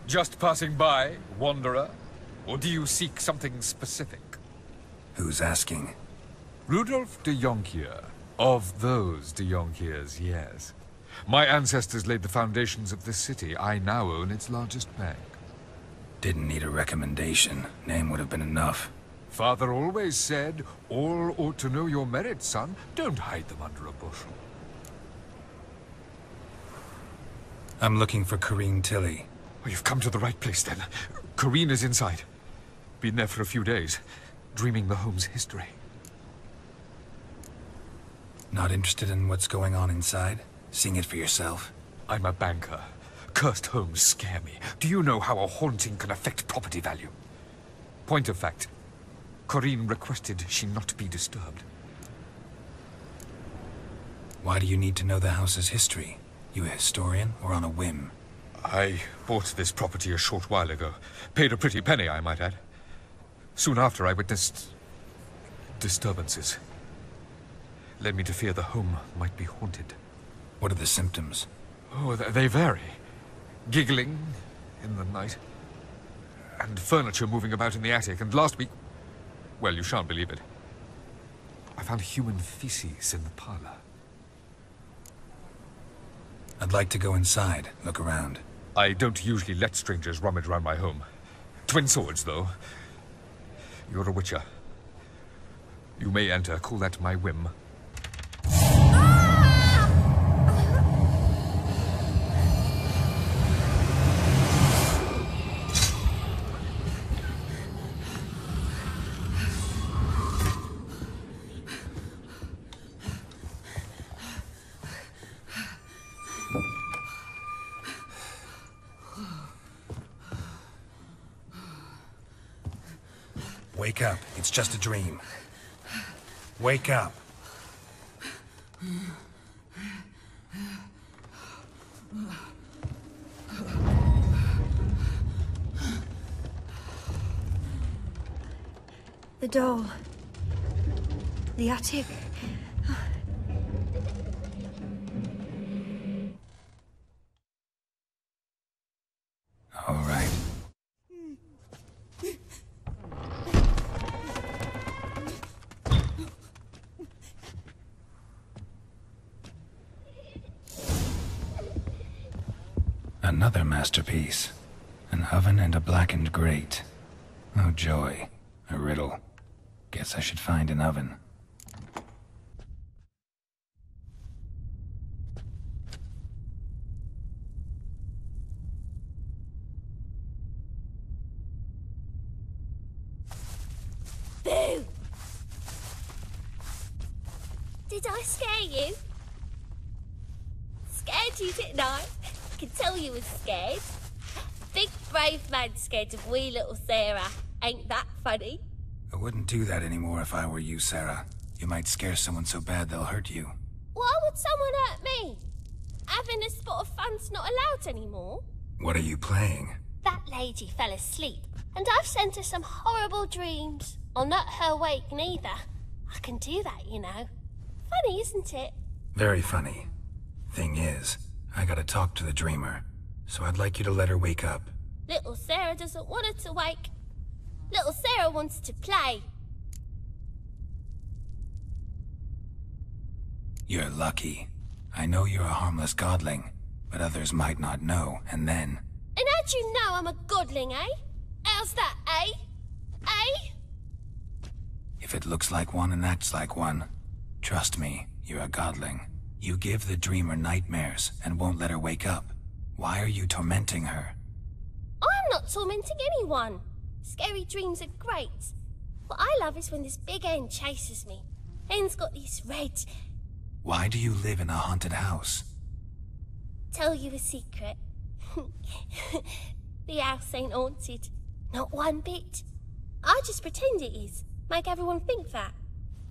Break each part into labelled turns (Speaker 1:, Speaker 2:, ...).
Speaker 1: Just passing by, wanderer? Or do you seek something specific?
Speaker 2: Who's asking?
Speaker 1: Rudolf de Jonkier. Of those de Jonkiers, yes. My ancestors laid the foundations of this city. I now own its largest bank.
Speaker 2: Didn't need a recommendation. Name would have been enough.
Speaker 1: Father always said, all ought to know your merits, son. Don't hide them under a bushel.
Speaker 2: I'm looking for Corrine Tilly.
Speaker 1: Oh, you've come to the right place, then. Corrine is inside. Been there for a few days, dreaming the home's history.
Speaker 2: Not interested in what's going on inside? Seeing it for yourself?
Speaker 1: I'm a banker. Cursed homes scare me. Do you know how a haunting can affect property value? Point of fact, Corrine requested she not be disturbed.
Speaker 2: Why do you need to know the house's history? You a historian, or on a whim?
Speaker 1: I bought this property a short while ago. Paid a pretty penny, I might add. Soon after, I witnessed disturbances. Led me to fear the home might be haunted.
Speaker 2: What are the symptoms?
Speaker 1: Oh, they vary. Giggling in the night, and furniture moving about in the attic, and last week... well, you shan't believe it. I found human feces in the parlor.
Speaker 2: I'd like to go inside, look around.
Speaker 1: I don't usually let strangers rummage around my home. Twin swords, though. You're a witcher. You may enter, call that my whim.
Speaker 2: Wake up. It's just a dream. Wake up.
Speaker 3: The doll. The attic.
Speaker 2: All right. Another masterpiece. An oven and a blackened grate. Oh joy. A riddle. Guess I should find an oven.
Speaker 4: Boo! Did I scare you? Scared you, didn't I? Can tell you was scared. Big brave man scared of wee little Sarah. Ain't that funny?
Speaker 2: I wouldn't do that anymore if I were you, Sarah. You might scare someone so bad they'll hurt you.
Speaker 4: Why would someone hurt me? Having a spot of fun's not allowed anymore.
Speaker 2: What are you playing?
Speaker 4: That lady fell asleep, and I've sent her some horrible dreams. I'll not her wake neither. I can do that, you know. Funny, isn't it?
Speaker 2: Very funny. Thing is, I gotta talk to the dreamer, so I'd like you to let her wake up.
Speaker 4: Little Sarah doesn't want her to wake. Little Sarah wants to play.
Speaker 2: You're lucky. I know you're a harmless godling, but others might not know, and then...
Speaker 4: And how'd you know I'm a godling, eh? How's that, eh? Eh?
Speaker 2: If it looks like one and acts like one, trust me, you're a godling. You give the dreamer nightmares and won't let her wake up. Why are you tormenting her?
Speaker 4: I'm not tormenting anyone. Scary dreams are great. What I love is when this big hen chases me. Hen's got these red...
Speaker 2: Why do you live in a haunted house?
Speaker 4: Tell you a secret. The house ain't haunted. Not one bit. I just pretend it is. Make everyone think that.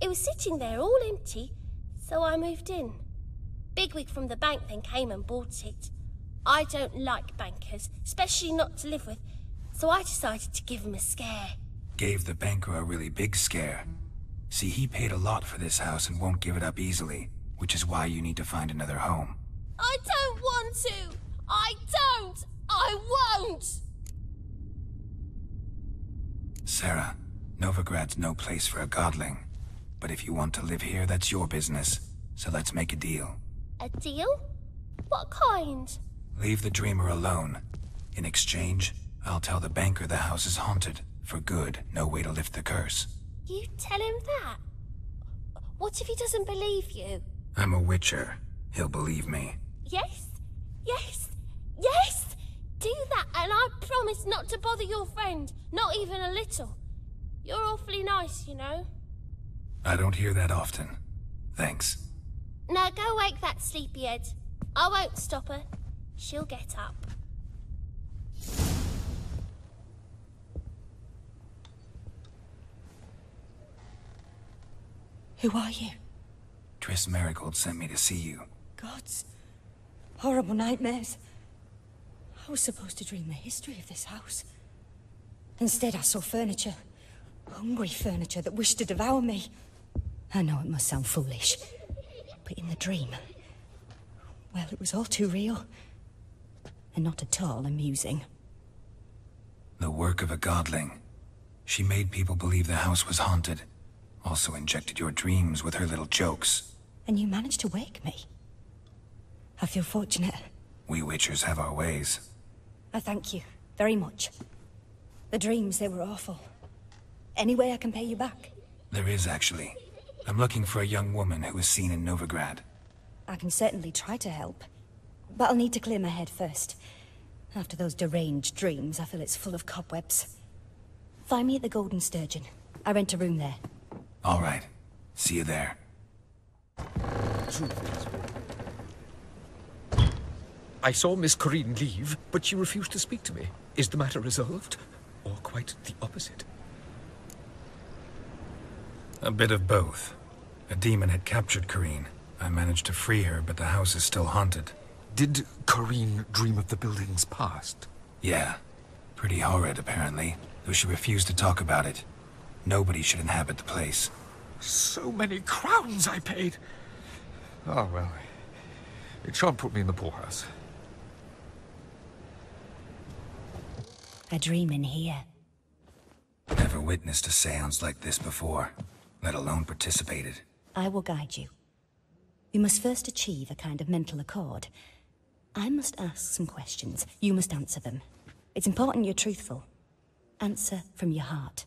Speaker 4: It was sitting there all empty, so I moved in. Bigwig from the bank then came and bought it. I don't like bankers, especially not to live with, so I decided to give him a scare.
Speaker 2: Gave the banker a really big scare. See, he paid a lot for this house and won't give it up easily, which is why you need to find another home.
Speaker 4: I don't want to! I don't! I won't!
Speaker 2: Sarah, Novigrad's no place for a godling. But if you want to live here, that's your business. So let's make a deal.
Speaker 4: A deal? What kind?
Speaker 2: Leave the dreamer alone. In exchange, I'll tell the banker the house is haunted. For good, no way to lift the curse.
Speaker 4: You tell him that? What if he doesn't believe you?
Speaker 2: I'm a witcher. He'll believe me.
Speaker 4: Yes, yes, yes! Do that and I promise not to bother your friend. Not even a little. You're awfully nice, you know.
Speaker 2: I don't hear that often. Thanks.
Speaker 4: Now go wake that sleepyhead. I won't stop her. She'll get up.
Speaker 3: Who are you?
Speaker 2: Triss Marigold sent me to see you.
Speaker 3: Gods. Horrible nightmares. I was supposed to dream the history of this house. Instead, I saw furniture. Hungry furniture that wished to devour me. I know it must sound foolish, but in the dream, well, it was all too real. And not at all amusing.
Speaker 2: The work of a godling. She made people believe the house was haunted. Also injected your dreams with her little jokes.
Speaker 3: And you managed to wake me. I feel fortunate.
Speaker 2: We witchers have our ways.
Speaker 3: I thank you very much. The dreams, they were awful. Any way I can pay you back?
Speaker 2: There is, actually. I'm looking for a young woman who was seen in Novigrad.
Speaker 3: I can certainly try to help. But I'll need to clear my head first. After those deranged dreams, I feel it's full of cobwebs. Find me at the Golden Sturgeon. I rent a room there.
Speaker 2: All right. See you there.
Speaker 1: I saw Miss Corinne leave, but she refused to speak to me. Is the matter resolved? Or quite the opposite?
Speaker 2: A bit of both. A demon had captured Corinne. I managed to free her, but the house is still haunted.
Speaker 1: Did Corinne dream of the building's past?
Speaker 2: Yeah. Pretty horrid, apparently, though she refused to talk about it. Nobody should inhabit the place.
Speaker 1: So many crowns I paid! Oh, well. It shan't put me in the poorhouse.
Speaker 3: A dream in here.
Speaker 2: Never witnessed a seance like this before, let alone participated.
Speaker 3: I will guide you. You must first achieve a kind of mental accord. I must ask some questions. You must answer them. It's important you're truthful. Answer from your heart.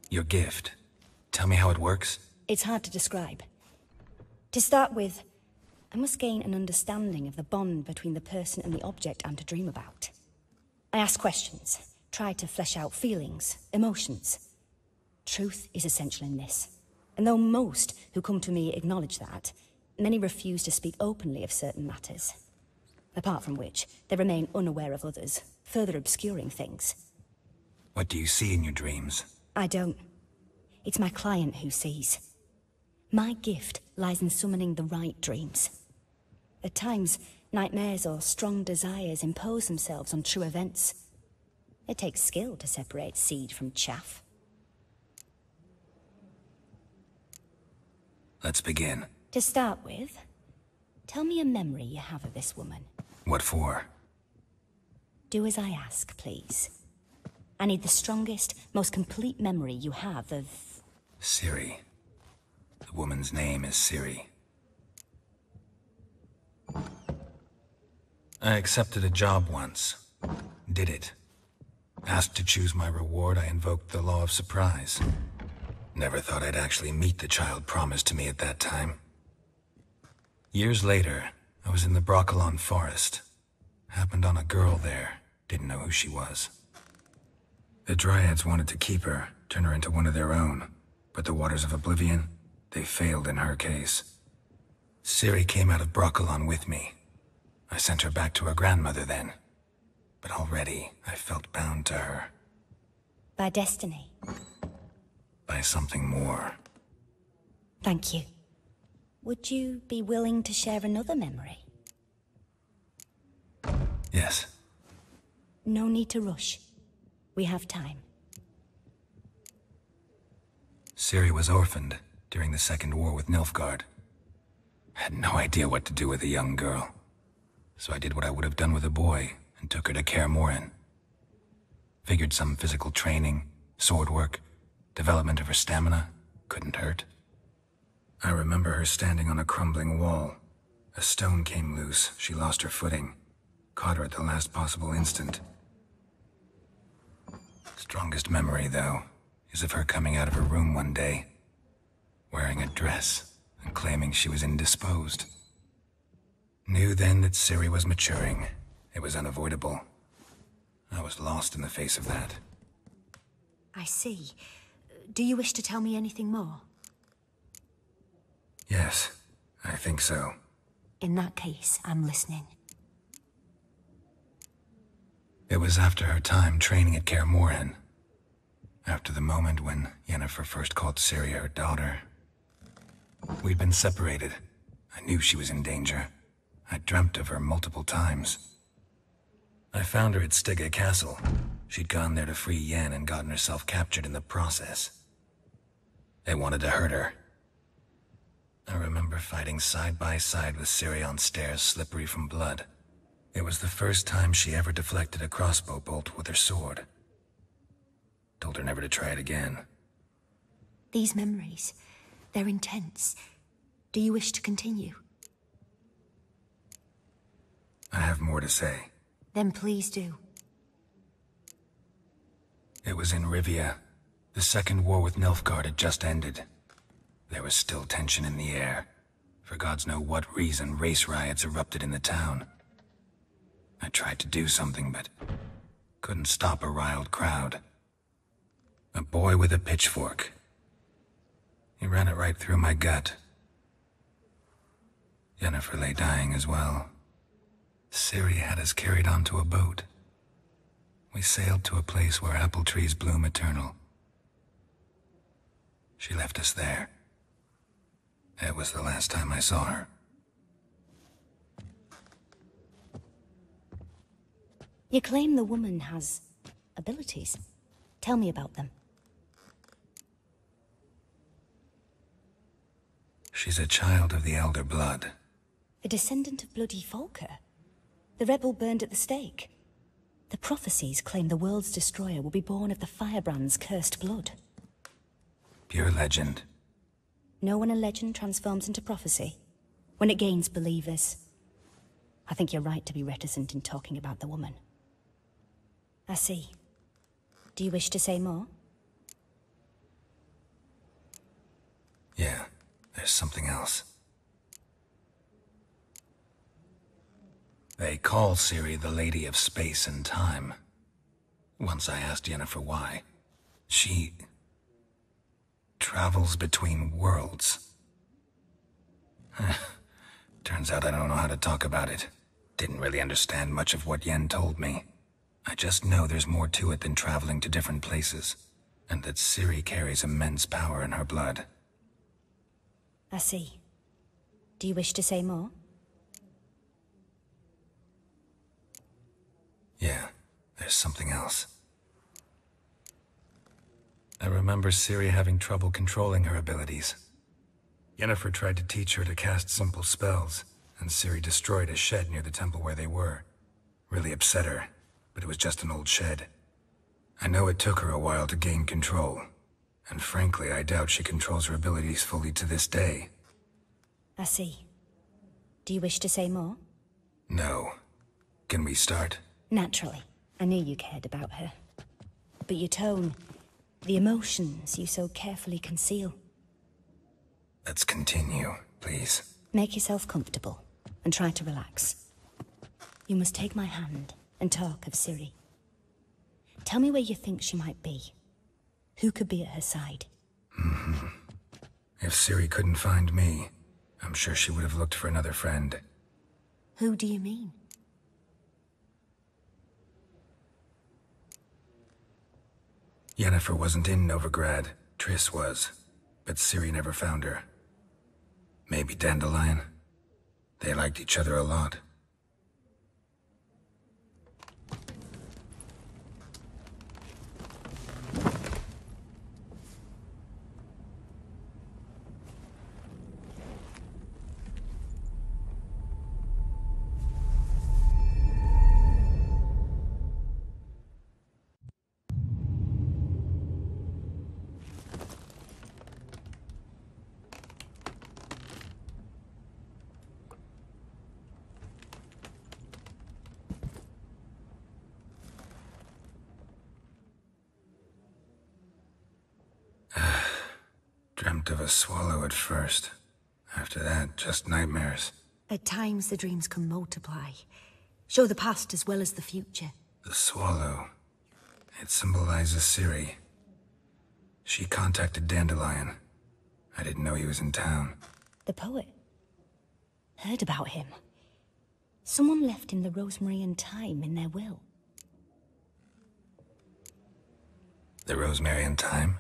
Speaker 2: Your gift. Tell me how it works.
Speaker 3: It's hard to describe. To start with, I must gain an understanding of the bond between the person and the object I'm to dream about. I ask questions, try to flesh out feelings, emotions. Truth is essential in this. And though most who come to me acknowledge that, many refuse to speak openly of certain matters. Apart from which, they remain unaware of others, further obscuring things.
Speaker 2: What do you see in your dreams?
Speaker 3: I don't. It's my client who sees. My gift lies in summoning the right dreams. At times, nightmares or strong desires impose themselves on true events. It takes skill to separate seed from chaff.
Speaker 2: Let's begin.
Speaker 3: To start with, tell me a memory you have of this woman.
Speaker 2: What for?
Speaker 3: Do as I ask, please. I need the strongest, most complete memory you have of...
Speaker 2: Ciri. The woman's name is Ciri. I accepted a job once. Did it. Asked to choose my reward, I invoked the law of surprise. Never thought I'd actually meet the child promised to me at that time. Years later, I was in the Broccolon forest. Happened on a girl there. Didn't know who she was. The Dryads wanted to keep her, turn her into one of their own. But the Waters of Oblivion, they failed in her case. Ciri came out of Broccolon with me. I sent her back to her grandmother then. But already, I felt bound to her.
Speaker 3: By destiny.
Speaker 2: By something more.
Speaker 3: Thank you. Would you be willing to share another memory?
Speaker 2: Yes.
Speaker 3: No need to rush. We have time.
Speaker 2: Ciri was orphaned during the Second War with Nilfgaard. I had no idea what to do with a young girl. So I did what I would have done with a boy and took her to Kaer Morhen. Figured some physical training, sword work, development of her stamina couldn't hurt. I remember her standing on a crumbling wall. A stone came loose, she lost her footing. Caught her at the last possible instant. Strongest memory, though, is of her coming out of her room one day, wearing a dress and claiming she was indisposed. Knew then that Ciri was maturing. It was unavoidable. I was lost in the face of that.
Speaker 3: I see. Do you wish to tell me anything more?
Speaker 2: Yes, I think so.
Speaker 3: In that case, I'm listening.
Speaker 2: It was after her time training at Kaer Morhen. After the moment when Yennefer first called Ciri her daughter. We'd been separated. I knew she was in danger. I dreamt of her multiple times. I found her at Stygga Castle. She'd gone there to free Yen and gotten herself captured in the process. They wanted to hurt her. I remember fighting side by side with Ciri on stairs slippery from blood. It was the first time she ever deflected a crossbow bolt with her sword. Told her never to try it again.
Speaker 3: These memories, they're intense. Do you wish to continue?
Speaker 2: I have more to say.
Speaker 3: Then please do.
Speaker 2: It was in Rivia. The second war with Nilfgaard had just ended. There was still tension in the air. For gods know what reason, race riots erupted in the town. I tried to do something, but couldn't stop a riled crowd. A boy with a pitchfork. He ran it right through my gut. Yennefer lay dying as well. Ciri had us carried onto a boat. We sailed to a place where apple trees bloom eternal. She left us there. That was the last time I saw her.
Speaker 3: You claim the woman has abilities. Tell me about them.
Speaker 2: She's a child of the Elder Blood.
Speaker 3: A descendant of bloody Volker. The rebel burned at the stake. The prophecies claim the world's destroyer will be born of the firebrand's cursed blood.
Speaker 2: Pure legend.
Speaker 3: Know when a legend transforms into prophecy? When it gains believers. I think you're right to be reticent in talking about the woman. I see. Do you wish to say more?
Speaker 2: Yeah, there's something else. They call Ciri the Lady of Space and Time. Once I asked Yennefer why. She travels between worlds. Turns out I don't know how to talk about it. Didn't really understand much of what Yen told me. I just know there's more to it than traveling to different places, and that Ciri carries immense power in her blood.
Speaker 3: I see. Do you wish to say more?
Speaker 2: Yeah, there's something else. I remember Ciri having trouble controlling her abilities. Yennefer tried to teach her to cast simple spells, and Ciri destroyed a shed near the temple where they were. Really upset her, but it was just an old shed. I know it took her a while to gain control, and frankly, I doubt she controls her abilities fully to this day.
Speaker 3: I see. Do you wish to say more?
Speaker 2: No. Can we start?
Speaker 3: Naturally. I knew you cared about her. But your tone, the emotions you so carefully conceal.
Speaker 2: Let's continue, please.
Speaker 3: Make yourself comfortable, and try to relax. You must take my hand and talk of Ciri. Tell me where you think she might be. Who could be at her side?
Speaker 2: If Ciri couldn't find me, I'm sure she would have looked for another friend.
Speaker 3: Who do you mean?
Speaker 2: Yennefer wasn't in Novigrad. Triss was. But Ciri never found her. Maybe Dandelion. They liked each other a lot. Dreamt of a swallow at first. After that, just nightmares.
Speaker 3: At times, the dreams can multiply. Show the past as well as the future.
Speaker 2: The swallow. It symbolizes Ciri. She contacted Dandelion. I didn't know he was in town.
Speaker 3: The poet. Heard about him. Someone left him the rosemary and thyme in their will.
Speaker 2: The rosemary and thyme?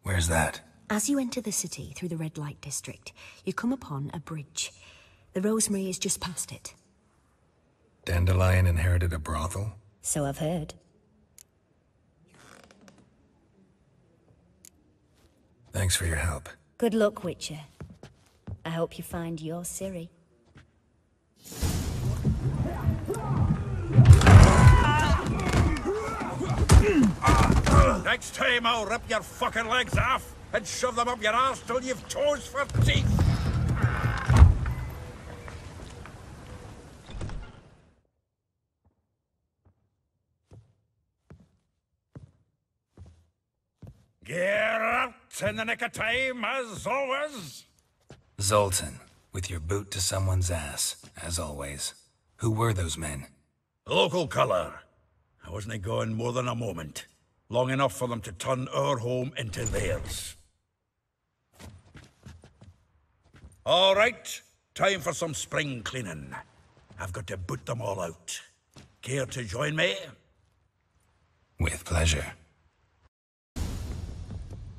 Speaker 2: Where's that?
Speaker 3: As you enter the city through the red light district, you come upon a bridge. The rosemary is just past it.
Speaker 2: Dandelion inherited a brothel?
Speaker 3: So I've heard.
Speaker 2: Thanks for your help.
Speaker 3: Good luck, Witcher. I hope you find your Ciri.
Speaker 5: Next time I'll rip your fucking legs off and shove them up your arse till you've toes for teeth. Geralt, in the nick of time, as always.
Speaker 2: Zoltan, with your boot to someone's ass, as always. Who were those men?
Speaker 5: Local colour. I wasn't gone more than a moment. Long enough for them to turn our home into theirs. All right, time for some spring cleaning. I've got to boot them all out. Care to join me?
Speaker 2: With pleasure.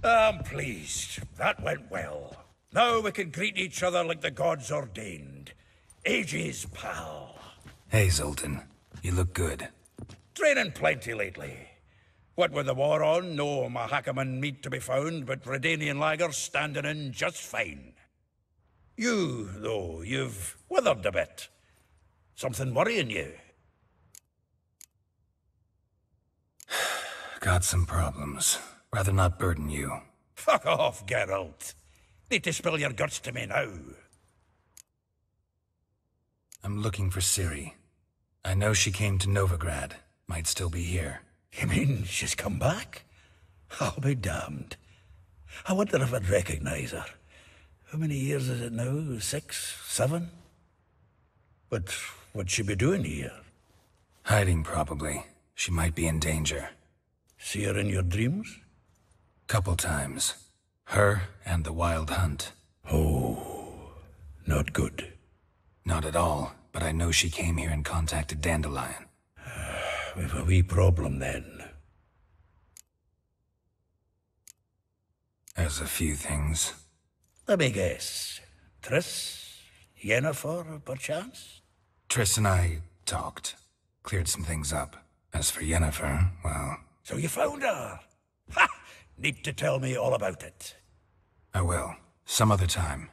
Speaker 5: I'm pleased. That went well. Now we can greet each other like the gods ordained. Ages, pal.
Speaker 2: Hey, Zoltan. You look good.
Speaker 5: Training plenty lately. What with the war on, no Mahakaman meat to be found, but Redanian lagers standing in just fine. You, though, you've withered a bit. Something worrying you?
Speaker 2: Got some problems. Rather not burden you.
Speaker 5: Fuck off, Geralt. Need to spill your guts to me now.
Speaker 2: I'm looking for Ciri. I know she came to Novigrad. Might still be here.
Speaker 5: You mean she's come back? I'll be damned. I wonder if I'd recognize her. How many years is it now? 6? 7? But what'd she be doing here?
Speaker 2: Hiding, probably. She might be in danger.
Speaker 5: See her in your dreams?
Speaker 2: Couple times. Her and the Wild Hunt.
Speaker 5: Oh, not good.
Speaker 2: Not at all, but I know she came here and contacted Dandelion.
Speaker 5: We've a wee problem then.
Speaker 2: There's a few things.
Speaker 5: Let me guess. Triss? Yennefer, perchance?
Speaker 2: Triss and I talked. Cleared some things up. As for Yennefer, well...
Speaker 5: So you found her? Ha! Need to tell me all about it.
Speaker 2: I will. Some other time.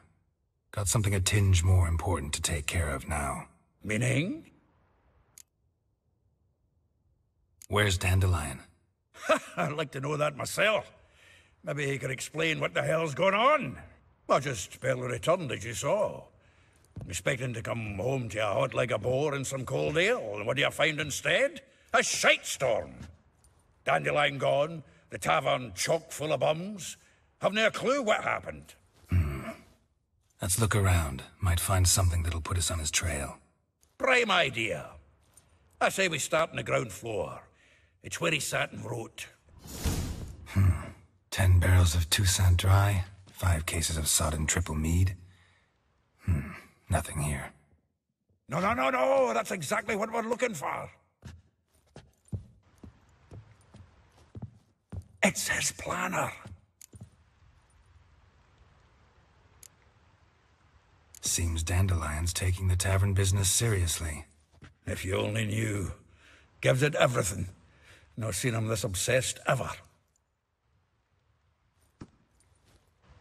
Speaker 2: Got something a tinge more important to take care of now.
Speaker 5: Meaning?
Speaker 2: Where's Dandelion?
Speaker 5: I'd like to know that myself. Maybe he could explain what the hell's going on. I just barely returned, as you saw. I'm expecting to come home to a hot like a boar and some cold ale, and what do you find instead? A shite storm. Dandelion gone, the tavern chock full of bums. Haven't a clue what happened.
Speaker 2: Let's look around. Might find something that'll put us on his trail.
Speaker 5: Prime idea. I say we start on the ground floor. It's where he sat and wrote.
Speaker 2: 10 barrels of Toussaint Dry, 5 cases of sodden triple mead. Nothing here.
Speaker 5: No. That's exactly what we're looking for. It's his planner.
Speaker 2: Seems Dandelion's taking the tavern business seriously.
Speaker 5: If you only knew. Gives it everything. Not seen him this obsessed ever.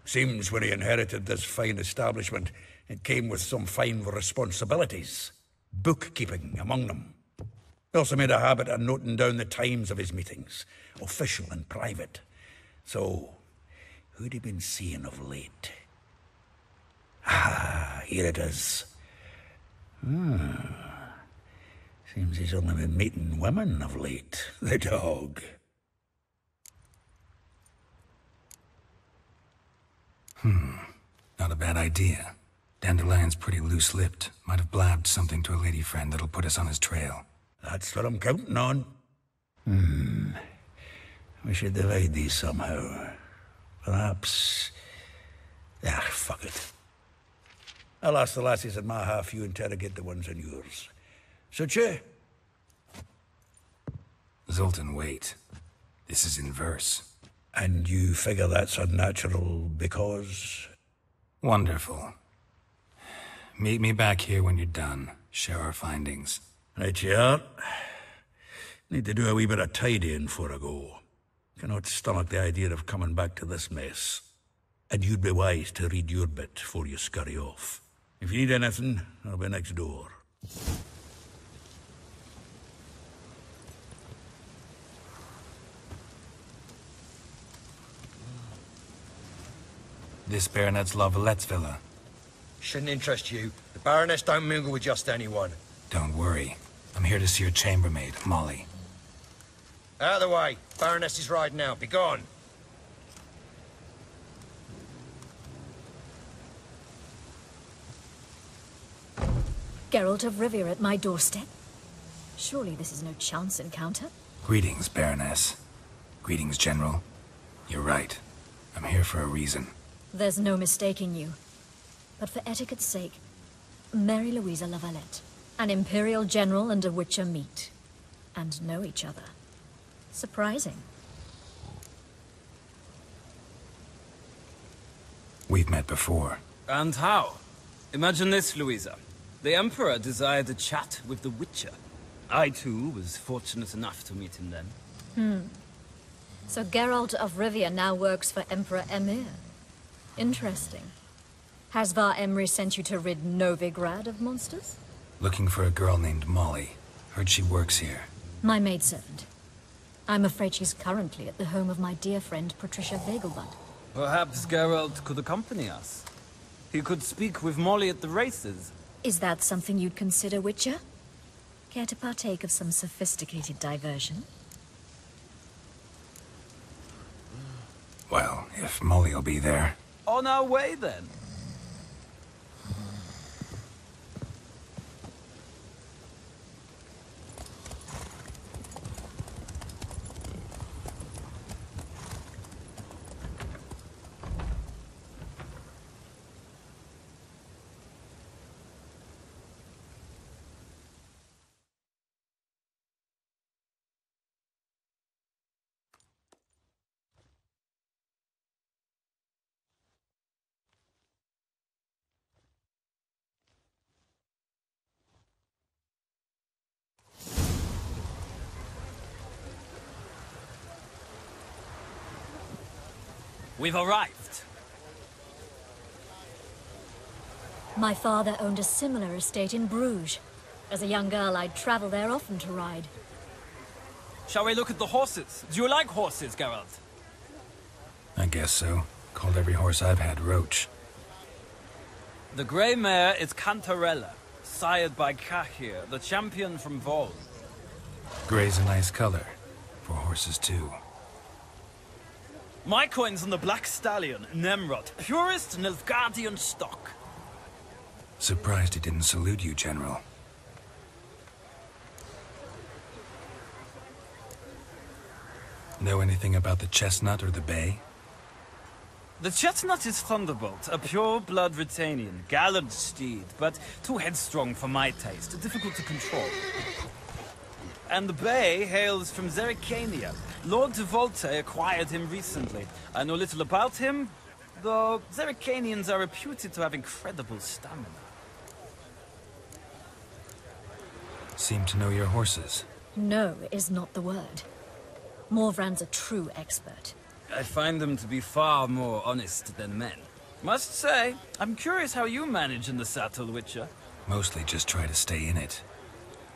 Speaker 5: Seems when he inherited this fine establishment, it came with some fine responsibilities. Bookkeeping among them. He also made a habit of noting down the times of his meetings, official and private. So, who'd he been seeing of late? Ah, here it is. Seems he's only been meeting women of late, the dog.
Speaker 2: Not a bad idea. Dandelion's pretty loose-lipped. Might have blabbed something to a lady friend that'll put us on his trail.
Speaker 5: That's what I'm counting on. We should divide these somehow. Perhaps... fuck it. I'll ask the lassies at my half, you interrogate the ones in yours. Such a...
Speaker 2: Zoltan, wait. This is in verse.
Speaker 5: And you figure that's unnatural because...
Speaker 2: Wonderful. Meet me back here when you're done. Share our findings.
Speaker 5: Right you are. Need to do a wee bit of tidying before I go. Cannot stomach the idea of coming back to this mess. And you'd be wise to read your bit before you scurry off. If you need anything, I'll be next door.
Speaker 2: This Baronet's La Vallette's villa.
Speaker 6: Shouldn't interest you. The Baroness don't mingle with just anyone.
Speaker 2: Don't worry. I'm here to see your chambermaid, Molly.
Speaker 6: Out of the way. Baroness is riding out. Be gone.
Speaker 7: Geralt of Rivia at my doorstep? Surely this is no chance encounter?
Speaker 2: Greetings, Baroness. Greetings, General. You're right. I'm here for a reason.
Speaker 7: There's no mistaking you. But for etiquette's sake, Mary Louisa La Valette. An Imperial General and a Witcher meet. And know each other. Surprising.
Speaker 2: We've met before.
Speaker 8: And how? Imagine this, Louisa. The Emperor desired a chat with the Witcher. I, too, was fortunate enough to meet him then.
Speaker 7: So Geralt of Rivia now works for Emperor Emhyr. Interesting. Has Var Emry sent you to rid Novigrad of monsters?
Speaker 2: Looking for a girl named Molly. Heard she works here.
Speaker 7: My maidservant. I'm afraid she's currently at the home of my dear friend Patricia Vegelbud.
Speaker 8: Perhaps Geralt could accompany us. He could speak with Molly at the races.
Speaker 7: Is that something you'd consider, Witcher? Care to partake of some sophisticated diversion?
Speaker 2: Well, if Molly'll be there.
Speaker 8: On our way, then. We've arrived.
Speaker 7: My father owned a similar estate in Bruges. As a young girl, I'd travel there often to ride.
Speaker 8: Shall we look at the horses? Do you like horses, Geralt?
Speaker 2: I guess so. Called every horse I've had Roach.
Speaker 8: The grey mare is Cantarella, sired by Cahir, the champion from Vol.
Speaker 2: Gray's a nice color. For horses, too.
Speaker 8: My coin's on the Black Stallion, Nemrod, purest Nilfgaardian stock.
Speaker 2: Surprised he didn't salute you, General. Know anything about the chestnut or the bay?
Speaker 8: The chestnut is Thunderbolt, a pure-blood Retanian, gallant steed, but too headstrong for my taste, difficult to control. And the bay hails from Zerrikania. Lord de Volte acquired him recently. I know little about him, though Zerrikanians are reputed to have incredible stamina.
Speaker 2: Seem to know your horses.
Speaker 7: No is not the word. Morvran's a true expert.
Speaker 8: I find them to be far more honest than men. Must say, I'm curious how you manage in the saddle, Witcher.
Speaker 2: Mostly just try to stay in it.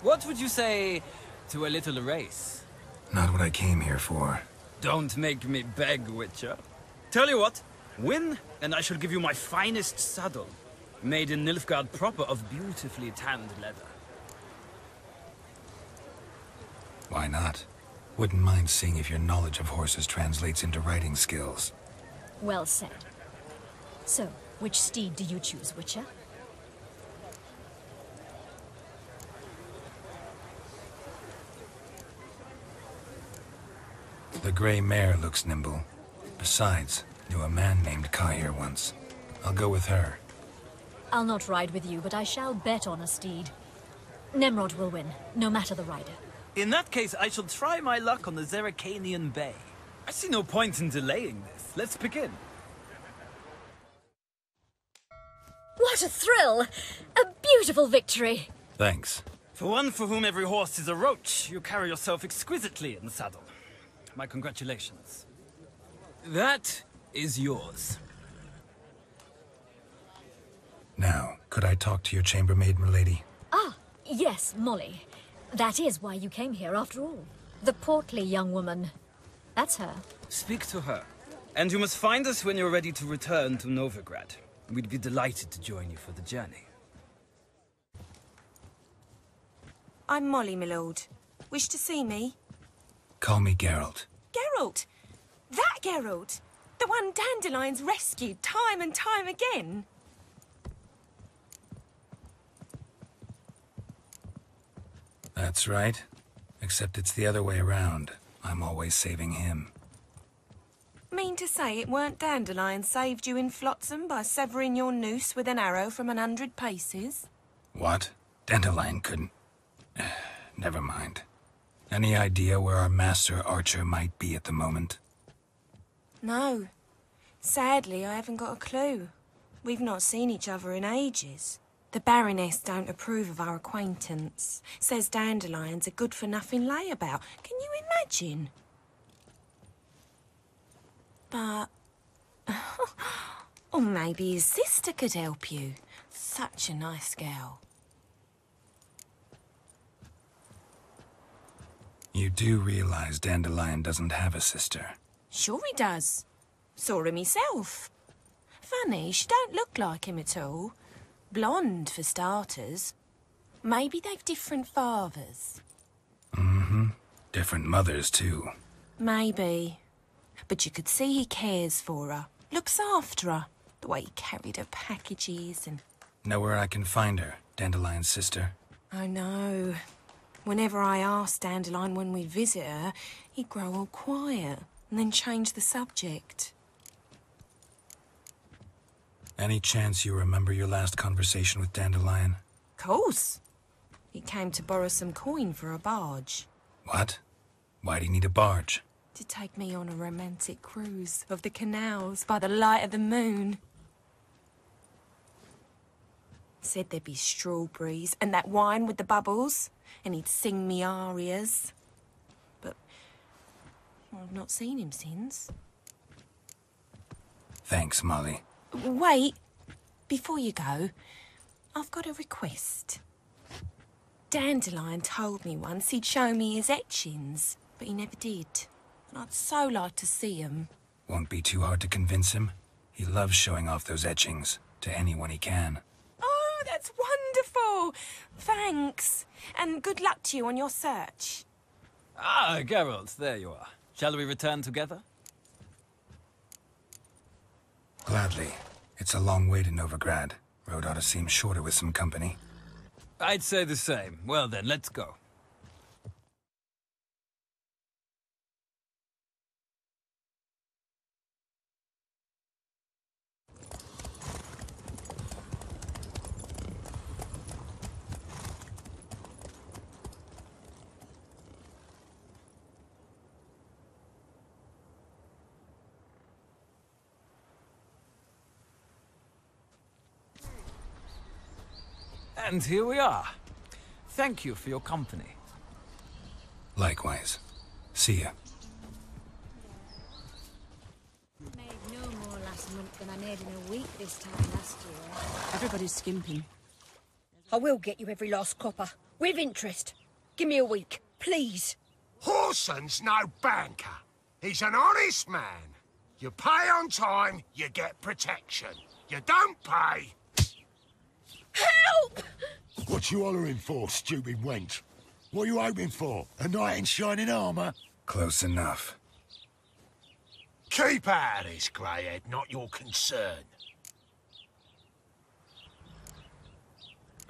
Speaker 8: What would you say to a little race?
Speaker 2: Not what I came here for.
Speaker 8: Don't make me beg, Witcher. Tell you what, win, and I shall give you my finest saddle. Made in Nilfgaard proper of beautifully tanned leather.
Speaker 2: Why not? Wouldn't mind seeing if your knowledge of horses translates into riding skills.
Speaker 7: Well said. So, which steed do you choose, Witcher?
Speaker 2: The gray mare looks nimble. Besides, knew a man named Kai here once. I'll go with her.
Speaker 7: I'll not ride with you, but I shall bet on a steed. Nemrod will win, no matter the rider.
Speaker 8: In that case, I shall try my luck on the Zeracanian Bay. I see no point in delaying this. Let's begin.
Speaker 7: What a thrill! A beautiful victory!
Speaker 2: Thanks.
Speaker 8: For one for whom every horse is a roach, you carry yourself exquisitely in the saddle. My congratulations. That is yours.
Speaker 2: Now, could I talk to your chambermaid, milady?
Speaker 7: Ah, yes, Molly. That is why you came here, after all. The portly young woman. That's her.
Speaker 8: Speak to her. And you must find us when you're ready to return to Novigrad. We'd be delighted to join you for the journey.
Speaker 9: I'm Molly, my lord. Wish to see me?
Speaker 2: Call me Geralt.
Speaker 9: Geralt? That Geralt? The one Dandelion's rescued time and time again?
Speaker 2: That's right. Except it's the other way around. I'm always saving him.
Speaker 9: Mean to say it weren't Dandelion saved you in Flotsam by severing your noose with an arrow from 100 paces?
Speaker 2: What? Dandelion couldn't... Never mind. Any idea where our master archer might be at the moment?
Speaker 9: No. Sadly, I haven't got a clue. We've not seen each other in ages. The Baroness don't approve of our acquaintance. Says Dandelion's a good-for-nothing layabout. Can you imagine? But... or maybe his sister could help you. Such a nice girl.
Speaker 2: You do realize Dandelion doesn't have a sister?
Speaker 9: Sure he does. Saw him himself. Funny, she don't look like him at all. Blonde, for starters. Maybe they've different fathers.
Speaker 2: Mm-hmm. Different mothers, too.
Speaker 9: Maybe. But you could see he cares for her. Looks after her. The way he carried her packages and...
Speaker 2: Know where I can find her, Dandelion's sister?
Speaker 9: I know. Whenever I asked Dandelion when we'd visit her, he'd grow all quiet and then change the subject.
Speaker 2: Any chance you remember your last conversation with Dandelion?
Speaker 9: Course. He came to borrow some coin for a barge.
Speaker 2: What? Why'd he need a barge?
Speaker 9: To take me on a romantic cruise of the canals by the light of the moon. Said there'd be strawberries and that wine with the bubbles, and he'd sing me arias. But I've not seen him since.
Speaker 2: Thanks, Molly.
Speaker 9: Wait, before you go, I've got a request. Dandelion told me once he'd show me his etchings, but he never did. And I'd so like to see them.
Speaker 2: Won't be too hard to convince him. He loves showing off those etchings to anyone he can.
Speaker 9: Oh, that's wonderful! Thanks. And good luck to you on your search.
Speaker 8: Ah, Geralt, there you are. Shall we return together?
Speaker 2: Gladly. It's a long way to Novigrad. Road ought to seem shorter with some company.
Speaker 8: I'd say the same. Well then, let's go. And here we are. Thank you for your company.
Speaker 2: Likewise. See ya.
Speaker 3: Made no more last month than I made in a week this time last year.
Speaker 10: Everybody's skimping.
Speaker 11: I will get you every last copper, with interest. Give me a week, please.
Speaker 12: Horson's no banker. He's an honest man. You pay on time, you get protection. You don't pay...
Speaker 11: Help!
Speaker 13: What you hollering for, stupid wench? What you hoping for? A knight in shining armour?
Speaker 2: Close enough.
Speaker 12: Keep out of this, Greyhead, not your concern.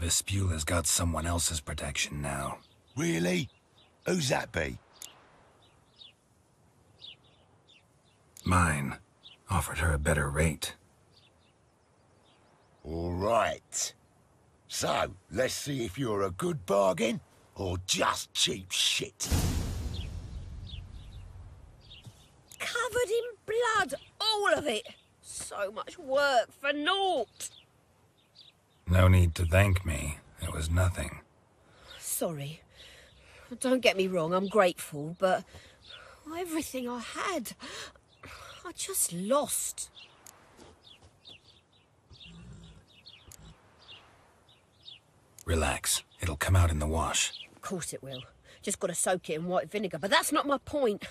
Speaker 2: Vespula's got someone else's protection now.
Speaker 13: Really? Who's that be?
Speaker 2: Mine. Offered her a better rate.
Speaker 13: All right. So, let's see if you're a good bargain or just cheap shit.
Speaker 11: Covered in blood, all of it. So much work for naught.
Speaker 2: No need to thank me. It was nothing.
Speaker 11: Sorry. Don't get me wrong, I'm grateful, but everything I had, I just lost.
Speaker 2: Relax. It'll come out in the wash.
Speaker 11: Of course it will. Just got to soak it in white vinegar, but that's not my point.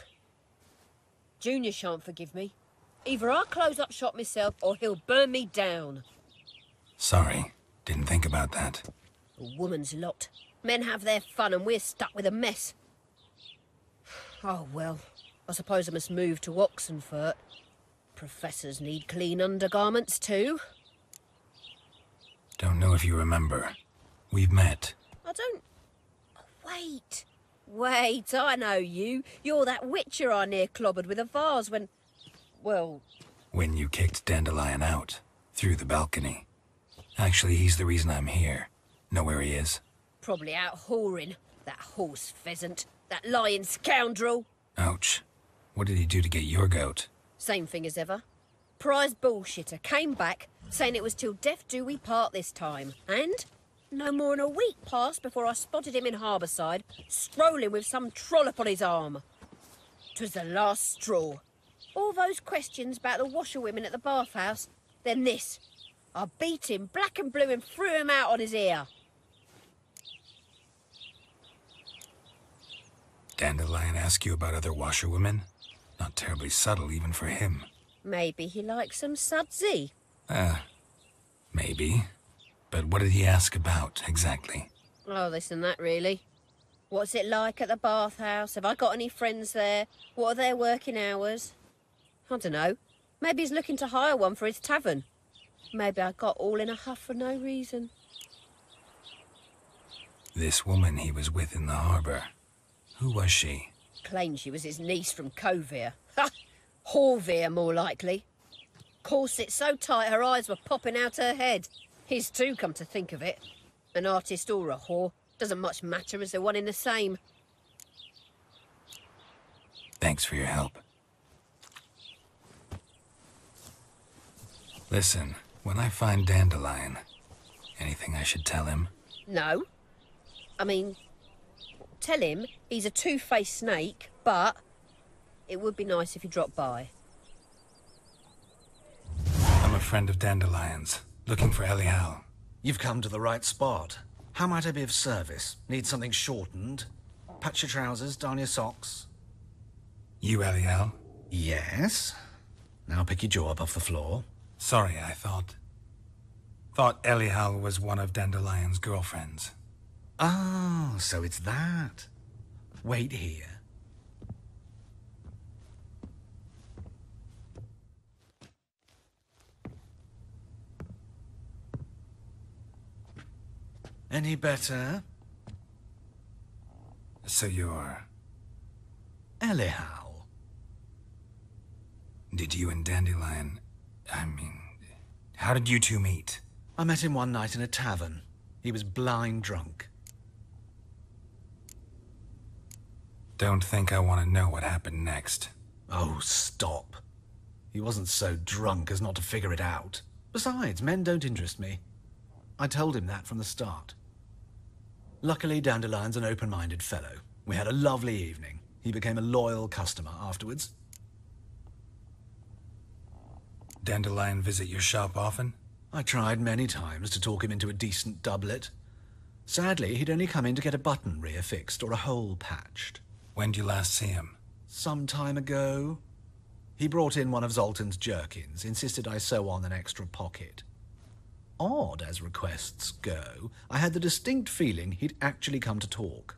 Speaker 11: Junior shan't forgive me. Either I'll close up shop myself or he'll burn me down.
Speaker 2: Sorry. Didn't think about that.
Speaker 11: A woman's lot. Men have their fun and we're stuck with a mess. Oh, well, I suppose I must move to Oxenfurt. Professors need clean undergarments too.
Speaker 2: Don't know if you remember. We've met.
Speaker 11: I don't... Oh, wait. Wait, I know you. You're that witcher I near clobbered with a vase when... Well...
Speaker 2: When you kicked Dandelion out. Through the balcony. Actually, he's the reason I'm here. Know where he is?
Speaker 11: Probably out whoring. That horse pheasant. That lying scoundrel.
Speaker 2: Ouch. What did he do to get your goat?
Speaker 11: Same thing as ever. Prize bullshitter came back, saying it was till death do we part this time. And no more than a week passed before I spotted him in Harbourside, strolling with some trollop on his arm. 'Twas the last straw. All those questions about the washerwomen at the bathhouse, then this. I beat him black and blue and threw him out on his ear.
Speaker 2: Dandelion ask you about other washerwomen? Not terribly subtle even for him.
Speaker 11: Maybe he likes some sudsy.
Speaker 2: Maybe. But what did he ask about, exactly?
Speaker 11: Oh, this and that, really. What's it like at the bathhouse? Have I got any friends there? What are their working hours? I don't know. Maybe he's looking to hire one for his tavern. Maybe I got all in a huff for no reason.
Speaker 2: This woman he was with in the harbour. Who was she?
Speaker 11: Claimed she was his niece from Kovir. Ha! Horvir, more likely. Corset so tight her eyes were popping out her head. His too, come to think of it. An artist or a whore. Doesn't much matter as they're one in the same.
Speaker 2: Thanks for your help. Listen, when I find Dandelion, anything I should tell him?
Speaker 11: No. I mean, tell him he's a two-faced snake, but it would be nice if he dropped by.
Speaker 2: I'm a friend of Dandelion's, looking for Elial.
Speaker 6: You've come to the right spot. How might I be of service? Need something shortened? Patch your trousers, darn your socks?
Speaker 2: You Elial?
Speaker 6: Yes. Now pick your jaw up off the floor.
Speaker 2: Sorry, I thought Elial was one of Dandelion's girlfriends.
Speaker 6: Oh, so it's that. Wait here. Any better?
Speaker 2: So you're...
Speaker 6: Elial.
Speaker 2: Did you and Dandelion... how did you two meet?
Speaker 6: I met him one night in a tavern. He was blind drunk.
Speaker 2: Don't think I want to know what happened next.
Speaker 6: Oh, stop. He wasn't so drunk as not to figure it out. Besides, men don't interest me. I told him that from the start. Luckily, Dandelion's an open-minded fellow. We had a lovely evening. He became a loyal customer afterwards.
Speaker 2: Dandelion visit your shop often?
Speaker 6: I tried many times to talk him into a decent doublet. Sadly, he'd only come in to get a button reaffixed or a hole patched.
Speaker 2: When did you last see him?
Speaker 6: Some time ago. He brought in one of Zoltan's jerkins, insisted I sew on an extra pocket. Odd as requests go, I had the distinct feeling he'd actually come to talk.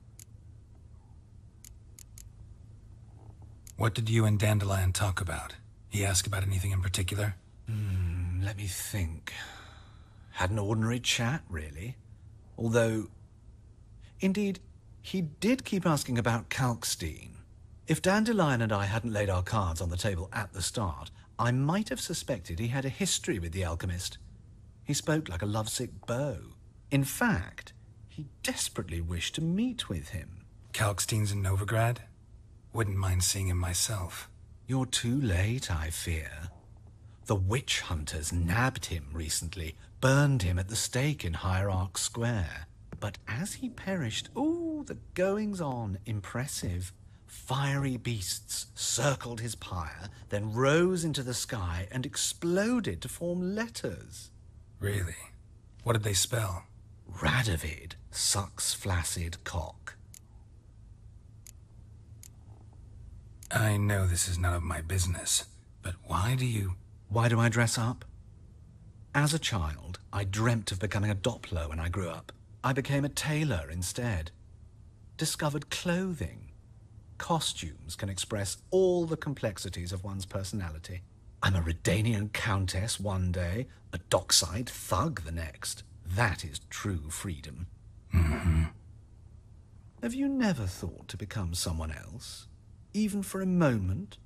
Speaker 2: What did you and Dandelion talk about? He asked about anything in particular?
Speaker 6: Let me think. Had an ordinary chat, really. Although, indeed, he did keep asking about Kalkstein. If Dandelion and I hadn't laid our cards on the table at the start, I might have suspected he had a history with the alchemist. He spoke like a lovesick beau. In fact, he desperately wished to meet with him.
Speaker 2: Kalkstein's in Novigrad? Wouldn't mind seeing him myself.
Speaker 6: You're too late, I fear. The witch hunters nabbed him recently, burned him at the stake in Hierarch Square. But as he perished, ooh, the goings-on, impressive. Fiery beasts circled his pyre, then rose into the sky and exploded to form letters.
Speaker 2: Really? What did they spell?
Speaker 6: Radovid sucks flaccid cock.
Speaker 2: I know this is none of my business, but why do
Speaker 6: I dress up? As a child, I dreamt of becoming a Doppler when I grew up. I became a tailor instead. Discovered clothing. Costumes can express all the complexities of one's personality. I'm a Redanian countess one day, a dockside thug the next. That is true freedom.
Speaker 2: Mm-hmm.
Speaker 6: Have you never thought to become someone else? Even for a moment?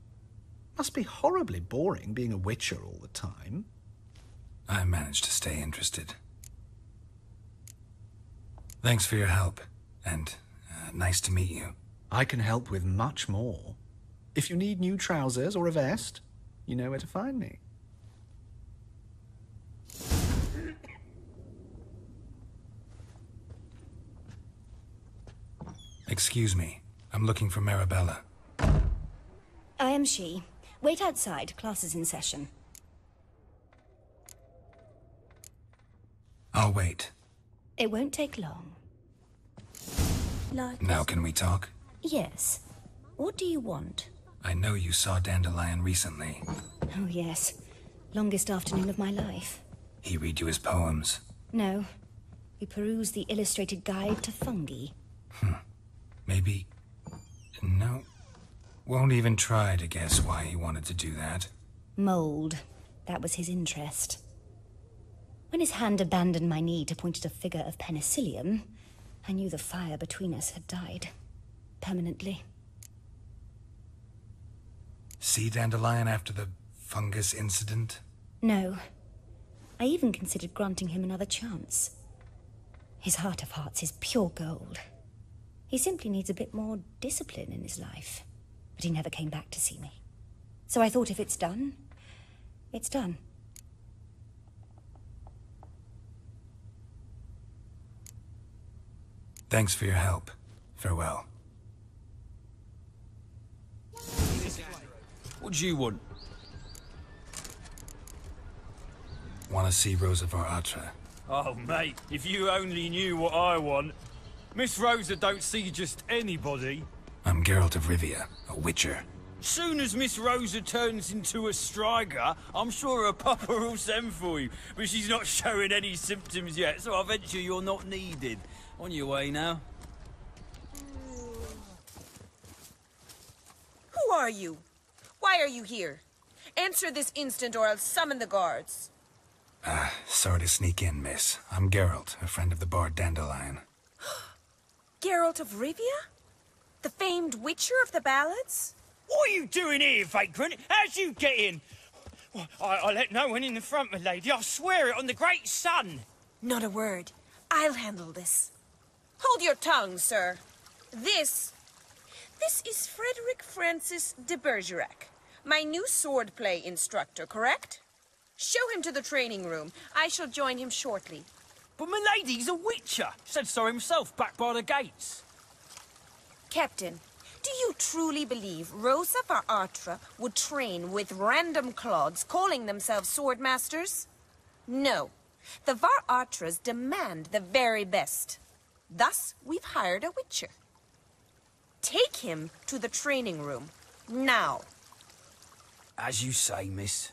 Speaker 6: Must be horribly boring being a witcher all the time.
Speaker 2: I managed to stay interested. Thanks for your help, and nice to meet you.
Speaker 6: I can help with much more. If you need new trousers or a vest, you know where to find me.
Speaker 2: Excuse me. I'm looking for Marabella.
Speaker 3: I am she. Wait outside. Class is in session.
Speaker 2: I'll wait.
Speaker 3: It won't take long.
Speaker 2: Now can we talk?
Speaker 3: Yes. What do you want?
Speaker 2: I know you saw Dandelion recently.
Speaker 3: Oh, yes. Longest afternoon of my life.
Speaker 2: He read you his poems?
Speaker 3: No. We perused the illustrated guide to fungi.
Speaker 2: Maybe... No. Won't even try to guess why he wanted to do that.
Speaker 3: Mold. That was his interest. When his hand abandoned my knee to point at a figure of penicillium, I knew the fire between us had died. Permanently.
Speaker 2: See Dandelion after the fungus incident?
Speaker 3: No. I even considered granting him another chance. His heart of hearts is pure gold. He simply needs a bit more discipline in his life. But he never came back to see me. So I thought if it's done, it's done.
Speaker 2: Thanks for your help. Farewell.
Speaker 8: What do you want?
Speaker 2: Want to see Rosa Atra?
Speaker 8: Oh, mate, if you only knew what I want. Miss Rosa don't see just anybody.
Speaker 2: I'm Geralt of Rivia, a witcher.
Speaker 8: Soon as Miss Rosa turns into a striker, I'm sure her papa will send for you. But she's not showing any symptoms yet, so I venture you're not needed. On your way now.
Speaker 9: Who are you? Why are you here? Answer this instant or I'll summon the guards.
Speaker 2: Sorry to sneak in, miss. I'm Geralt, a friend of the bard Dandelion.
Speaker 9: Geralt of Rivia? The famed witcher of the ballads?
Speaker 10: What are you doing here, vagrant? How'd you get in? Well, I let no one in the front, my lady. I swear it on the great sun.
Speaker 9: Not a word. I'll handle this. Hold your tongue, sir. This is Frederick Francis de Bergerac, my new swordplay instructor, correct? Show him to the training room. I shall join him shortly.
Speaker 8: But my lady's a witcher. Said so himself back by the gates.
Speaker 9: Captain, do you truly believe Rosa Atra would train with random clods calling themselves swordmasters? No. The Atras demand the very best. Thus, we've hired a witcher. Take him to the training room, now.
Speaker 8: As you say, miss.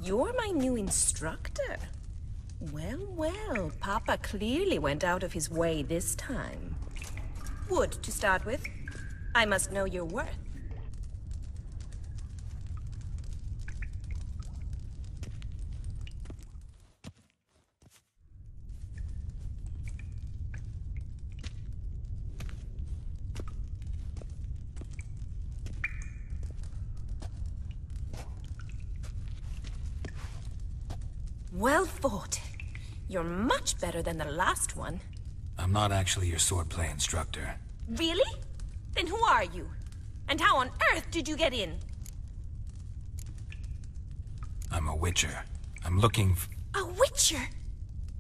Speaker 9: You're my new instructor. Well, well, Papa clearly went out of his way this time. Wood, to start with. I must know your worth. Well fought. You're much better than the last one.
Speaker 2: I'm not actually your swordplay instructor.
Speaker 9: Really? Then who are you? And how on earth did you get in?
Speaker 2: I'm a witcher. I'm looking
Speaker 9: A witcher?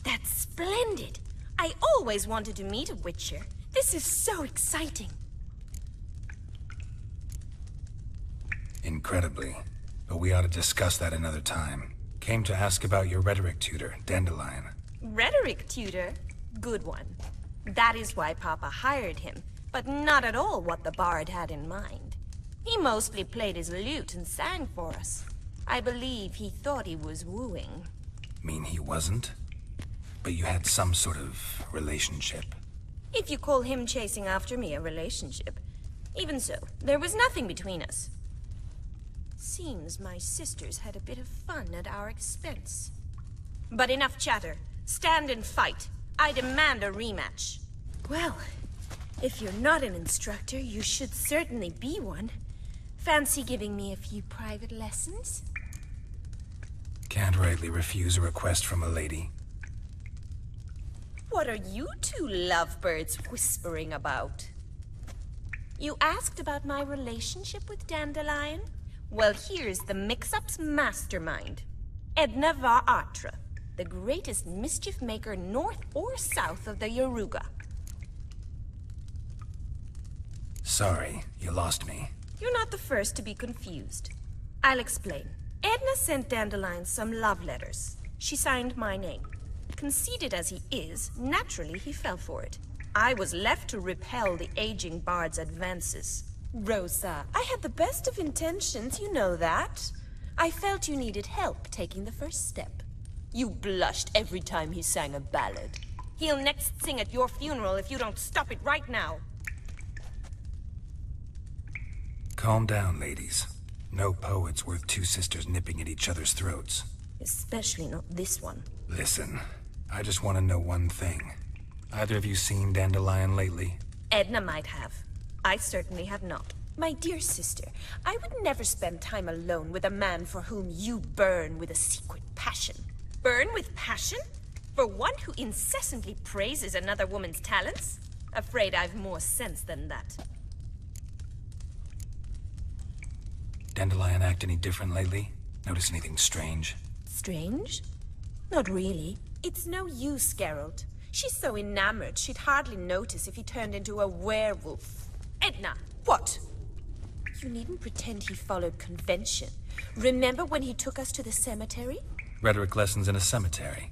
Speaker 9: That's splendid. I always wanted to meet a witcher. This is so exciting.
Speaker 2: Incredibly. But we ought to discuss that another time. Came to ask about your rhetoric tutor, Dandelion.
Speaker 9: Rhetoric tutor? Good one. That is why Papa hired him, but not at all what the bard had in mind. He mostly played his lute and sang for us. I believe he thought he was wooing.
Speaker 2: Mean he wasn't? But you had some sort of relationship.
Speaker 9: If you call him chasing after me a relationship. Even so, there was nothing between us. Seems my sisters had a bit of fun at our expense. But enough chatter. Stand and fight. I demand a rematch. Well, if you're not an instructor, you should certainly be one. Fancy giving me a few private lessons?
Speaker 2: Can't rightly refuse a request from a lady.
Speaker 9: What are you two lovebirds whispering about? You asked about my relationship with Dandelion? Well, here's the mix-up's mastermind. Edna var Atra, the greatest mischief maker north or south of the Yaruga.
Speaker 2: Sorry, you lost me.
Speaker 9: You're not the first to be confused. I'll explain. Edna sent Dandelion some love letters. She signed my name. Conceited as he is, naturally he fell for it. I was left to repel the aging bard's advances. Rosa, I had the best of intentions, you know that. I felt you needed help taking the first step. You blushed every time he sang a ballad. He'll next sing at your funeral if you don't stop it right now.
Speaker 2: Calm down, ladies. No poet's worth two sisters nipping at each other's throats.
Speaker 9: Especially not this one.
Speaker 2: Listen, I just want to know one thing. Either of you seen Dandelion lately?
Speaker 9: Edna might have. I certainly have not. My dear sister, I would never spend time alone with a man for whom you burn with a secret passion. Burn with passion? For one who incessantly praises another woman's talents? Afraid I've more sense than that.
Speaker 2: Dandelion act any different lately? Notice anything strange?
Speaker 9: Strange? Not really. It's no use, Geralt. She's so enamored she'd hardly notice if he turned into a werewolf. Edna! What? You needn't pretend he followed convention. Remember when he took us to the cemetery?
Speaker 2: Rhetoric lessons in a cemetery.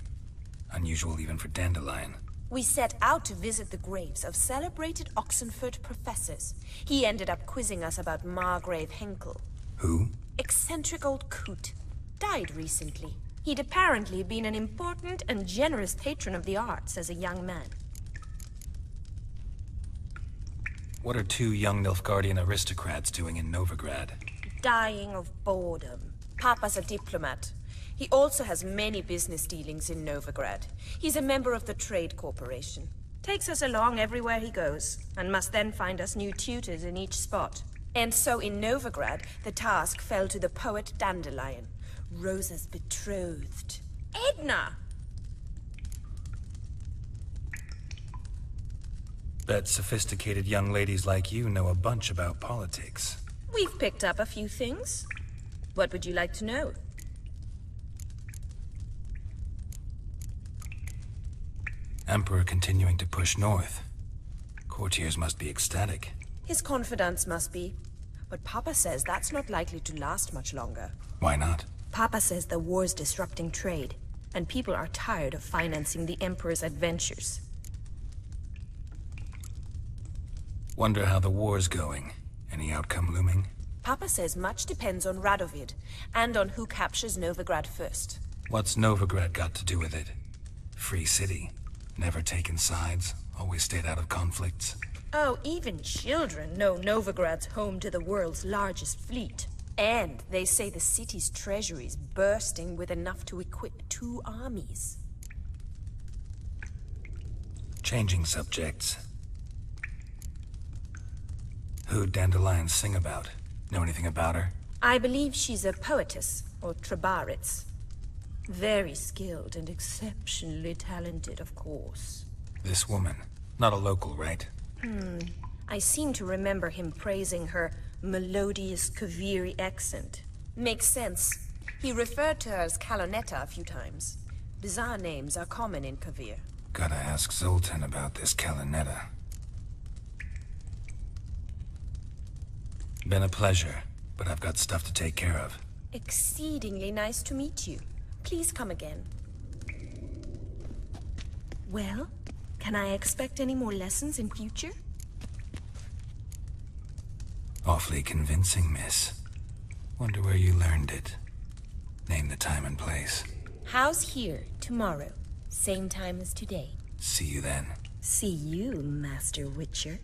Speaker 2: Unusual even for Dandelion.
Speaker 9: We set out to visit the graves of celebrated Oxenford professors. He ended up quizzing us about Margrave Henkel.
Speaker 2: Who?
Speaker 9: Eccentric old coot. Died recently. He'd apparently been an important and generous patron of the arts as a young man.
Speaker 2: What are two young Nilfgaardian aristocrats doing in Novigrad?
Speaker 9: Dying of boredom. Papa's a diplomat. He also has many business dealings in Novigrad. He's a member of the Trade Corporation. Takes us along everywhere he goes, and must then find us new tutors in each spot. And so in Novigrad, the task fell to the poet Dandelion, Rosa's betrothed. Edna!
Speaker 2: Bet sophisticated young ladies like you know a bunch about politics.
Speaker 9: We've picked up a few things. What would you like to know?
Speaker 2: Emperor continuing to push north. Courtiers must be ecstatic.
Speaker 9: His confidants must be. But Papa says that's not likely to last much longer.
Speaker 2: Why not?
Speaker 9: Papa says the war's disrupting trade, and people are tired of financing the Emperor's adventures.
Speaker 2: Wonder how the war's going. Any outcome looming?
Speaker 9: Papa says much depends on Radovid, and on who captures Novigrad first.
Speaker 2: What's Novigrad got to do with it? Free city. Never taken sides. Always stayed out of conflicts.
Speaker 9: Oh, even children know Novigrad's home to the world's largest fleet. And they say the city's treasury's bursting with enough to equip 2 armies.
Speaker 2: Changing subjects. Who'd Dandelions sing about? Know anything about her?
Speaker 9: I believe she's a poetess, or trabaritz. Very skilled and exceptionally talented, of course.
Speaker 2: This woman. Not a local, right?
Speaker 9: I seem to remember him praising her melodious Kaviri accent. Makes sense. He referred to her as Kalonetta a few times. Bizarre names are common in Kavir.
Speaker 2: Gotta ask Zoltan about this Kalonetta. Been a pleasure, but I've got stuff to take care of.
Speaker 9: Exceedingly nice to meet you. Please come again. Well, can I expect any more lessons in future?
Speaker 2: Awfully convincing, miss. Wonder where you learned it. Name the time and place.
Speaker 9: House here, tomorrow. Same time as today.
Speaker 2: See you then.
Speaker 9: See you, Master Witcher.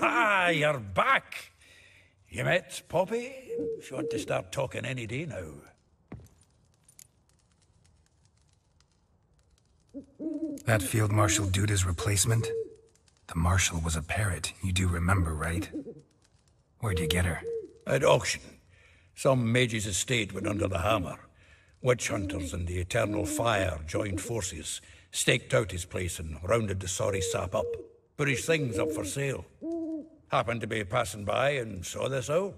Speaker 5: Ah, you're back. You met Poppy? She want to start talking any day now.
Speaker 2: That Field Marshal Duda's replacement? The Marshal was a parrot, you do remember, right? Where'd you get her?
Speaker 5: At auction. Some mage's estate went under the hammer. Witch hunters and the Eternal Fire joined forces, staked out his place and rounded the sorry sap up. Put his things up for sale. Happened to be passing by and saw this out.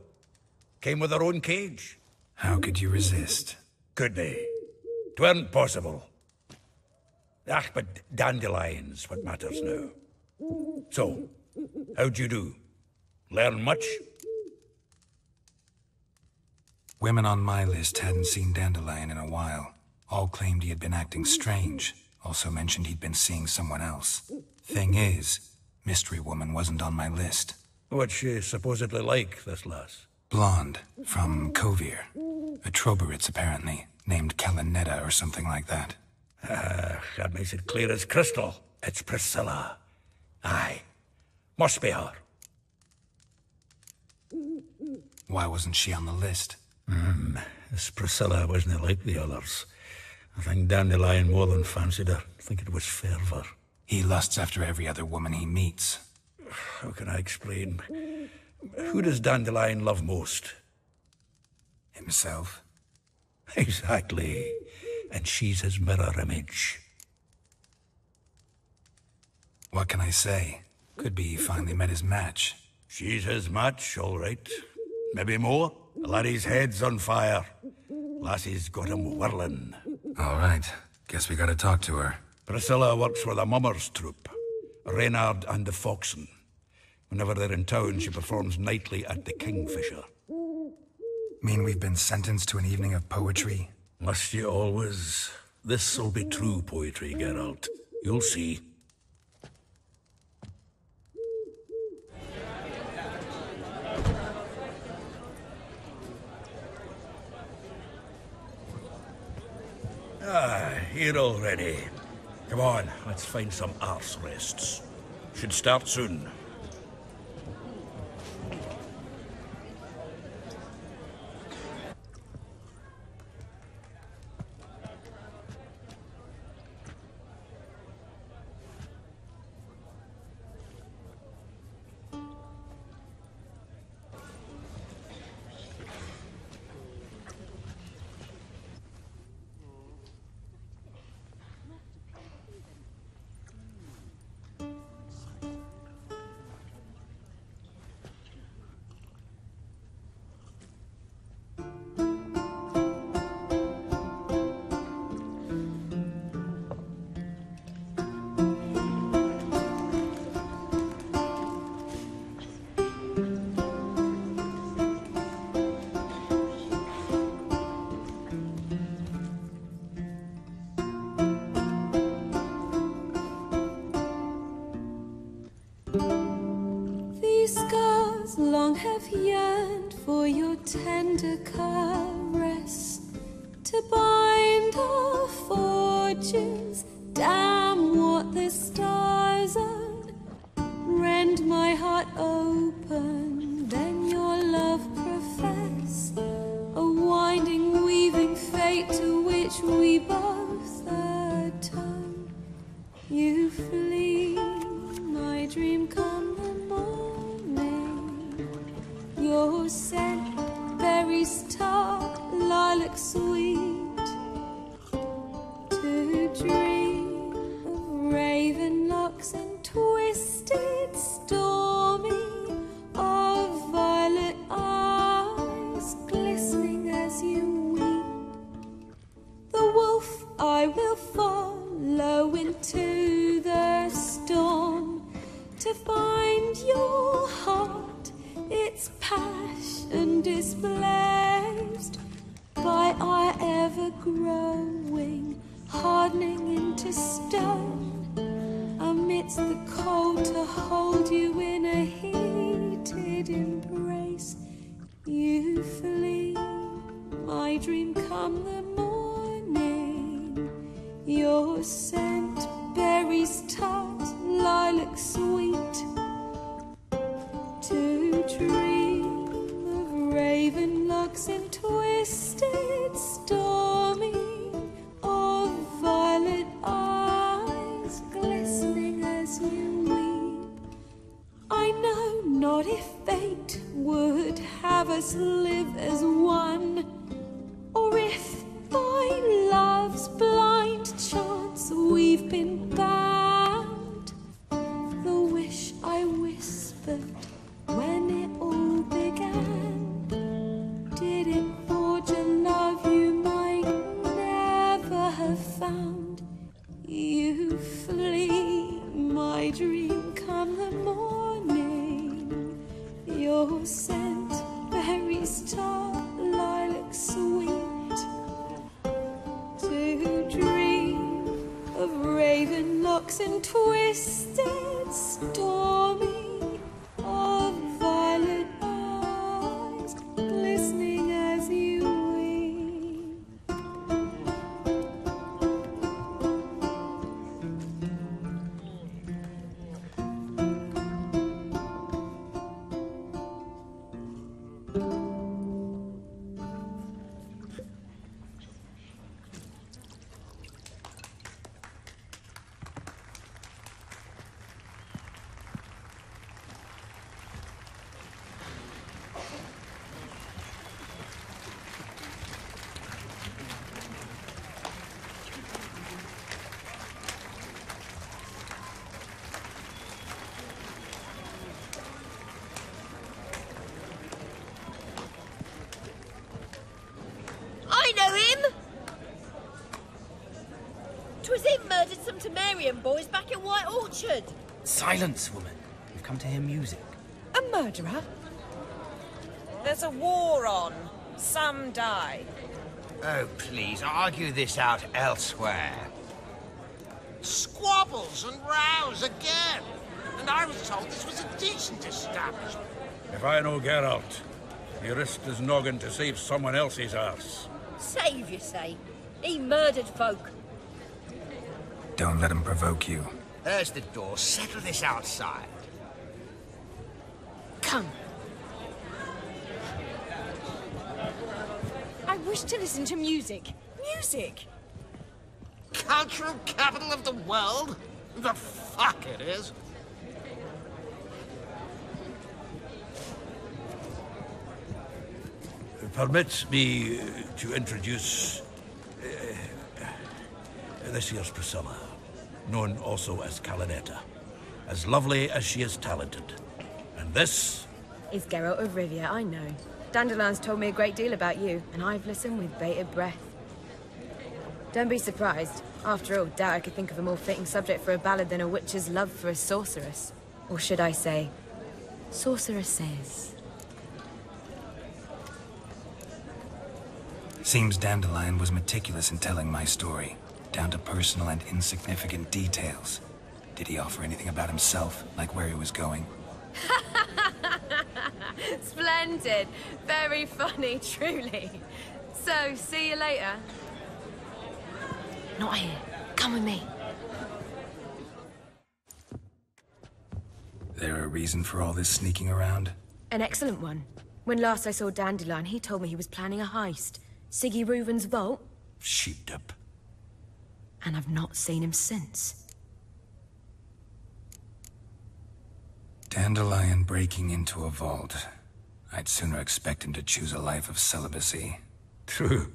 Speaker 5: Came with her own cage.
Speaker 2: How could you resist?
Speaker 5: Could they? 'Tweren't possible. Ah, but Dandelion's what matters now. So, how'd you do? Learn much?
Speaker 2: Women on my list hadn't seen Dandelion in a while. All claimed he had been acting strange. Also mentioned he'd been seeing someone else. Thing is, Mystery Woman wasn't on my list.
Speaker 5: What's she supposedly like, this lass?
Speaker 2: Blonde, from Kovir. A Troberitz, apparently, named Kalonetta or something like that.
Speaker 5: That makes it clear as crystal. It's Priscilla. Aye. Must be her.
Speaker 2: Why wasn't she on the list?
Speaker 5: This Priscilla wasn't like the others. I think Dandelion more than fancied her. I think it was fervor.
Speaker 2: He lusts after every other woman he meets.
Speaker 5: How can I explain? Who does Dandelion love most?
Speaker 2: Himself.
Speaker 5: Exactly. And she's his mirror image.
Speaker 2: What can I say? Could be he finally met his match.
Speaker 5: She's his match, all right. Maybe more. The laddie's head's on fire. Lassie's got him whirling.
Speaker 2: All right. Guess we gotta talk to her.
Speaker 5: Priscilla works for the Mummers troupe. Reynard and the Foxen. Whenever they're in town, she performs nightly at the Kingfisher.
Speaker 2: Mean we've been sentenced to an evening of poetry?
Speaker 5: Must you always? This'll be true poetry, Geralt. You'll see. Here already. Come on, let's find some arse rests. Should start soon.
Speaker 14: for your tender caress, to bind our fortunes. Damn what the stars own. Rend my heart open, then your love profess. A winding, weaving fate to which we both atone. You flee, my dream come the morning. Your scent, berries tart, lilac sweet. To dream of raven locks and twisted, stormy, of violet eyes glistening as you weep. The wolf I will follow into the storm, to find your heart, its passion displaced by our ever-growing, hardening into stone. Amidst the cold, to hold you in a heated embrace. You flee, my dream come the morning. Your scent, berries tart, lilac sweet. To dream of raven locks and twisted, stormy, of violet eyes glistening as you weep. I know not if fate would have us live as one, or if by love's blind chance we've been bound. The wish I whispered when it all began, did it forge a love you might never have found? You flee, my dream come the morning. Your scent, berries tart, lilac sweet. To dream of raven locks and twisted, stormy, of violet eyes glistening as you weep.
Speaker 11: I know him! 'Twas him murdered some Temerian boys back in White Orchard.
Speaker 8: Silence, woman. We've come to hear music.
Speaker 9: A murderer? There's a war on. Some die.
Speaker 15: Oh, please, argue this out elsewhere.
Speaker 12: Squabbles and rows again. And I was told this was a decent establishment.
Speaker 5: If I know Geralt, he risked his noggin to save someone else's arse.
Speaker 11: Save, you say? He murdered folk.
Speaker 2: Don't let him provoke you.
Speaker 15: There's the door. Settle this outside.
Speaker 9: Come. I wish to listen to music. Music!
Speaker 12: Cultural capital of the world? The fuck it is.
Speaker 5: Permit me to introduce this here's Priscilla, known also as Calinetta. As lovely as she is talented. And this
Speaker 16: is Geralt of Rivia, I know. Dandelion's told me a great deal about you, and I've listened with bated breath. Don't be surprised. After all, doubt I could think of a more fitting subject for a ballad than a witch's love for a sorceress. Or should I say, sorceresses.
Speaker 2: Seems Dandelion was meticulous in telling my story, down to personal and insignificant details. Did he offer anything about himself, like where he was going?
Speaker 16: Splendid. Very funny, truly. So, see you later. Not here. Come with me.
Speaker 2: There a reason for all this sneaking around?
Speaker 16: An excellent one. When last I saw Dandelion, he told me he was planning a heist. Siggy Reuven's vault.
Speaker 2: Sheeped up.
Speaker 16: And I've not seen him since.
Speaker 2: Dandelion breaking into a vault. I'd sooner expect him to choose a life of celibacy.
Speaker 5: True.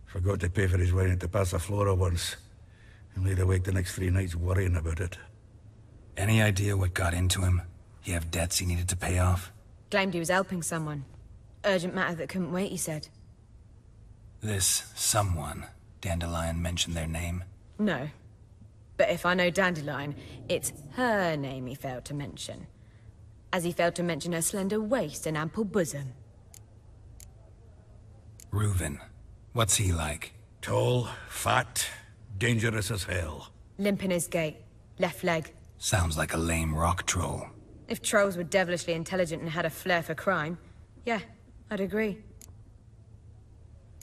Speaker 5: Forgot to pay for his wine at the Passaflora once. And laid awake the next 3 nights worrying about it.
Speaker 2: Any idea what got into him? He have debts he needed to pay off?
Speaker 16: Claimed he was helping someone. Urgent matter that couldn't wait, he said.
Speaker 2: This someone, Dandelion mentioned their name?
Speaker 16: No. But if I know Dandelion, it's her name he failed to mention. As he failed to mention her slender waist and ample bosom.
Speaker 2: Reuven. What's he like?
Speaker 5: Tall, fat, dangerous as hell.
Speaker 16: Limp in his gait. Left leg.
Speaker 2: Sounds like a lame rock troll.
Speaker 16: If trolls were devilishly intelligent and had a flair for crime, yeah, I'd agree.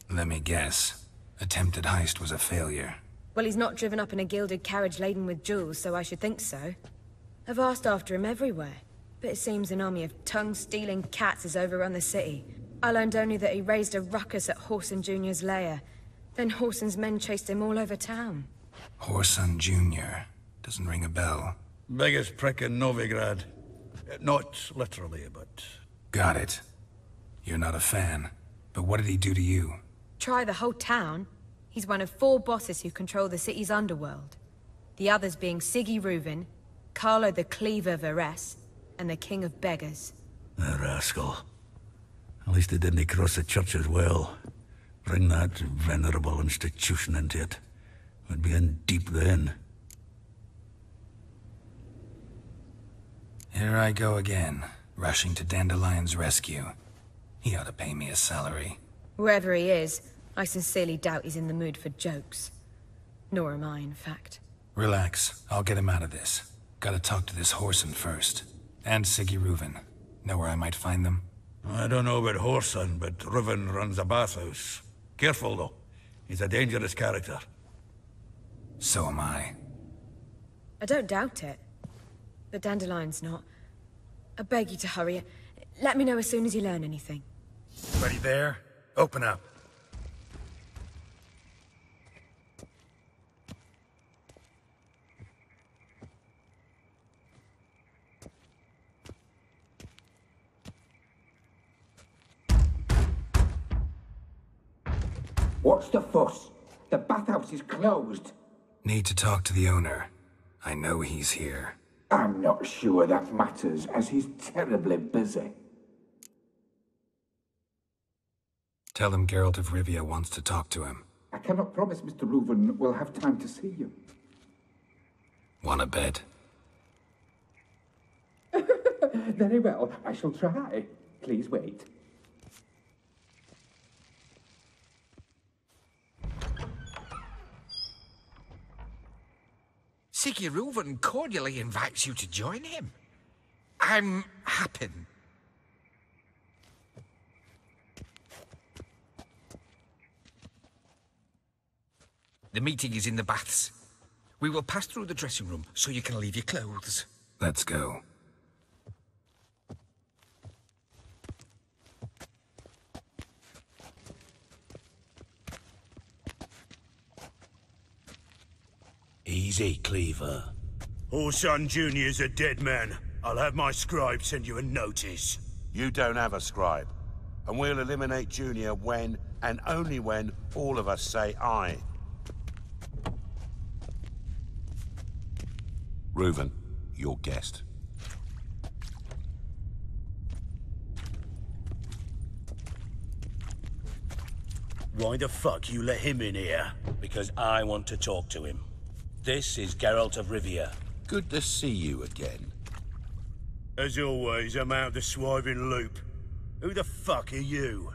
Speaker 2: Let me guess. Attempted heist was a failure.
Speaker 16: Well, he's not driven up in a gilded carriage laden with jewels, so I should think so. I've asked after him everywhere, but it seems an army of tongue-stealing cats has overrun the city. I learned only that he raised a ruckus at Whoreson Jr.'s lair. Then Whoreson's men chased him all over town.
Speaker 2: Whoreson Jr. Doesn't ring a bell.
Speaker 5: Biggest prick in Novigrad. Not literally, but...
Speaker 2: Got it. You're not a fan. But what did he do to you?
Speaker 16: Try the whole town. He's one of 4 bosses who control the city's underworld. The others being Siggy Reuven, Carlo the Cleaver Varese, and the King of Beggars.
Speaker 5: The rascal. At least he didn't cross the church as well. Bring that venerable institution into it. We'd be in deep then.
Speaker 2: Here I go again, rushing to Dandelion's rescue. He ought to pay me a salary.
Speaker 16: Wherever he is, I sincerely doubt he's in the mood for jokes. Nor am I, in fact.
Speaker 2: Relax. I'll get him out of this. Gotta talk to this Whoreson first. And Siggy Reuven. Know where I might find them?
Speaker 5: I don't know about Whoreson, but Reuven runs a bathhouse. Careful, though. He's a dangerous character.
Speaker 2: So am I.
Speaker 16: I don't doubt it. But Dandelion's not. I beg you to hurry. Let me know as soon as you learn anything.
Speaker 2: Ready there? Open up.
Speaker 17: What's the fuss? The bathhouse is closed.
Speaker 2: Need to talk to the owner. I know he's here.
Speaker 17: I'm not sure that matters, as he's terribly busy.
Speaker 2: Tell him Geralt of Rivia wants to talk to him.
Speaker 17: I cannot promise Mr. Reuven will have time to see you.
Speaker 2: Wanna bet?
Speaker 17: Very well, I shall try. Please wait.
Speaker 12: Siggy Reuven cordially invites you to join him. I'm happy. The meeting is in the baths. We will pass through the dressing room so you can leave your clothes.
Speaker 2: Let's go.
Speaker 18: Easy, Cleaver.
Speaker 19: Whoreson Jr.'s a dead man. I'll have my scribe send you a notice.
Speaker 13: You don't have a scribe. And we'll eliminate Junior when, and only when, all of us say aye. Reuven, your guest.
Speaker 18: Why the fuck you let him in here? Because I want to talk to him. This is Geralt of Rivia.
Speaker 13: Good to see you again.
Speaker 19: As always, I'm out of the swiving loop. Who the fuck are you?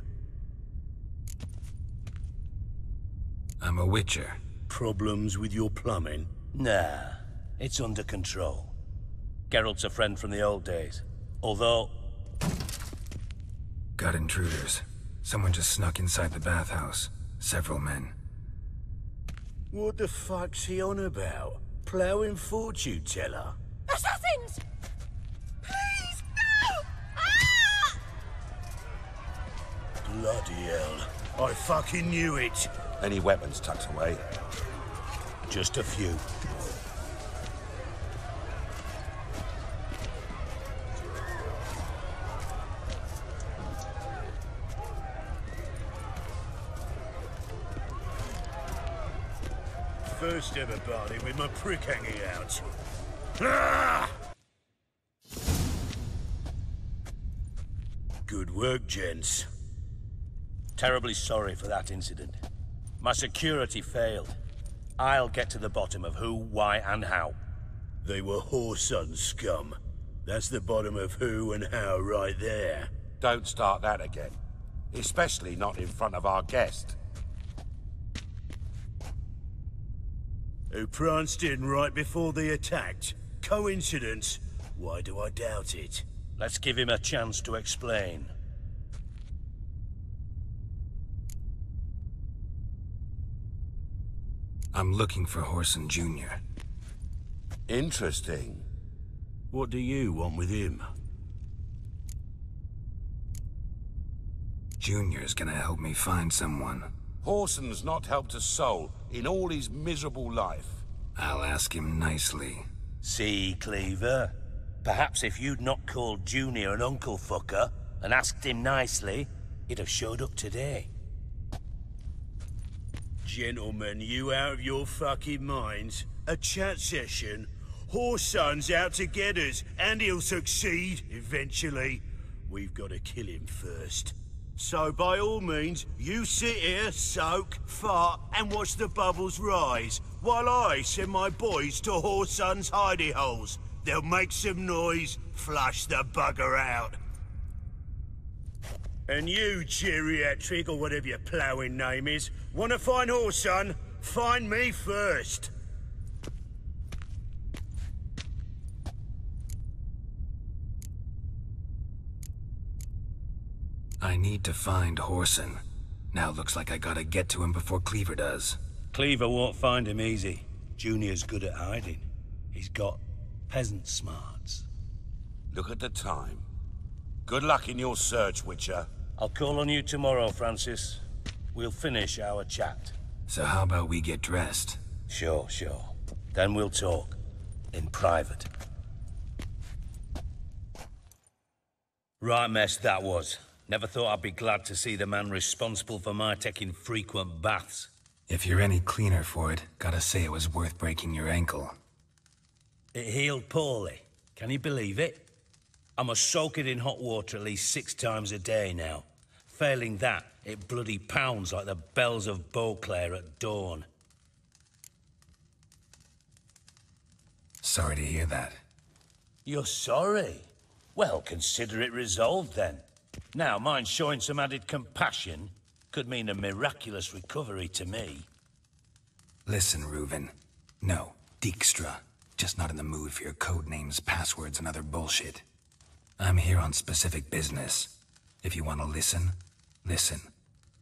Speaker 2: I'm a witcher.
Speaker 18: Problems with your plumbing? Nah, it's under control. Geralt's a friend from the old days. Although...
Speaker 2: Got intruders. Someone just snuck inside the bathhouse. Several men.
Speaker 19: What the fuck's he on about? Ploughing fortune teller?
Speaker 4: Assassins! Please, no! Ah!
Speaker 19: Bloody hell. I fucking knew it.
Speaker 13: Any weapons tucked away?
Speaker 19: Just a few. First ever party with my prick hanging out. Ah! Good work, gents.
Speaker 18: Terribly sorry for that incident. My security failed. I'll get to the bottom of who, why, and how.
Speaker 19: They were whoreson scum. That's the bottom of who and how right there.
Speaker 13: Don't start that again. Especially not in front of our guest.
Speaker 19: Who pranced in right before they attacked. Coincidence? Why do I doubt it?
Speaker 18: Let's give him a chance to explain.
Speaker 2: I'm looking for Whoreson Jr.
Speaker 13: Interesting.
Speaker 19: What do you want with him?
Speaker 2: Junior's gonna help me find someone.
Speaker 13: Whoreson's not helped a soul in all his miserable life.
Speaker 2: I'll ask him nicely.
Speaker 18: See, Cleaver? Perhaps if you'd not called Junior an uncle fucker and asked him nicely, he'd have showed up today.
Speaker 19: Gentlemen, you out of your fucking minds? A chat session? Whoreson's out to get us, and he'll succeed, eventually. We've got to kill him first. So by all means, you sit here, soak, fart, and watch the bubbles rise, while I send my boys to Whoreson's hidey holes. They'll make some noise, flush the bugger out. And you, geriatric, or whatever your ploughing name is, wanna find Whoreson? Find me first.
Speaker 2: I need to find Whoreson. Now looks like I gotta get to him before Cleaver does.
Speaker 18: Cleaver won't find him easy. Junior's good at hiding. He's got peasant smarts.
Speaker 13: Look at the time. Good luck in your search, Witcher.
Speaker 18: I'll call on you tomorrow, Francis. We'll finish our chat.
Speaker 2: So how about we get dressed?
Speaker 18: Sure. Then we'll talk. In private. Right mess that was. Never thought I'd be glad to see the man responsible for my taking frequent baths.
Speaker 2: If you're any cleaner for it, gotta say it was worth breaking your ankle.
Speaker 18: It healed poorly. Can you believe it? I must soak it in hot water at least 6 times a day now. Failing that, it bloody pounds like the bells of Beauclair at dawn.
Speaker 2: Sorry to hear that.
Speaker 18: You're sorry? Well, consider it resolved then. Now, mine showing some added compassion could mean a miraculous recovery to me.
Speaker 2: Listen, Reuven. No, Dijkstra. Just not in the mood for your code names, passwords, and other bullshit. I'm here on specific business. If you want to listen, listen.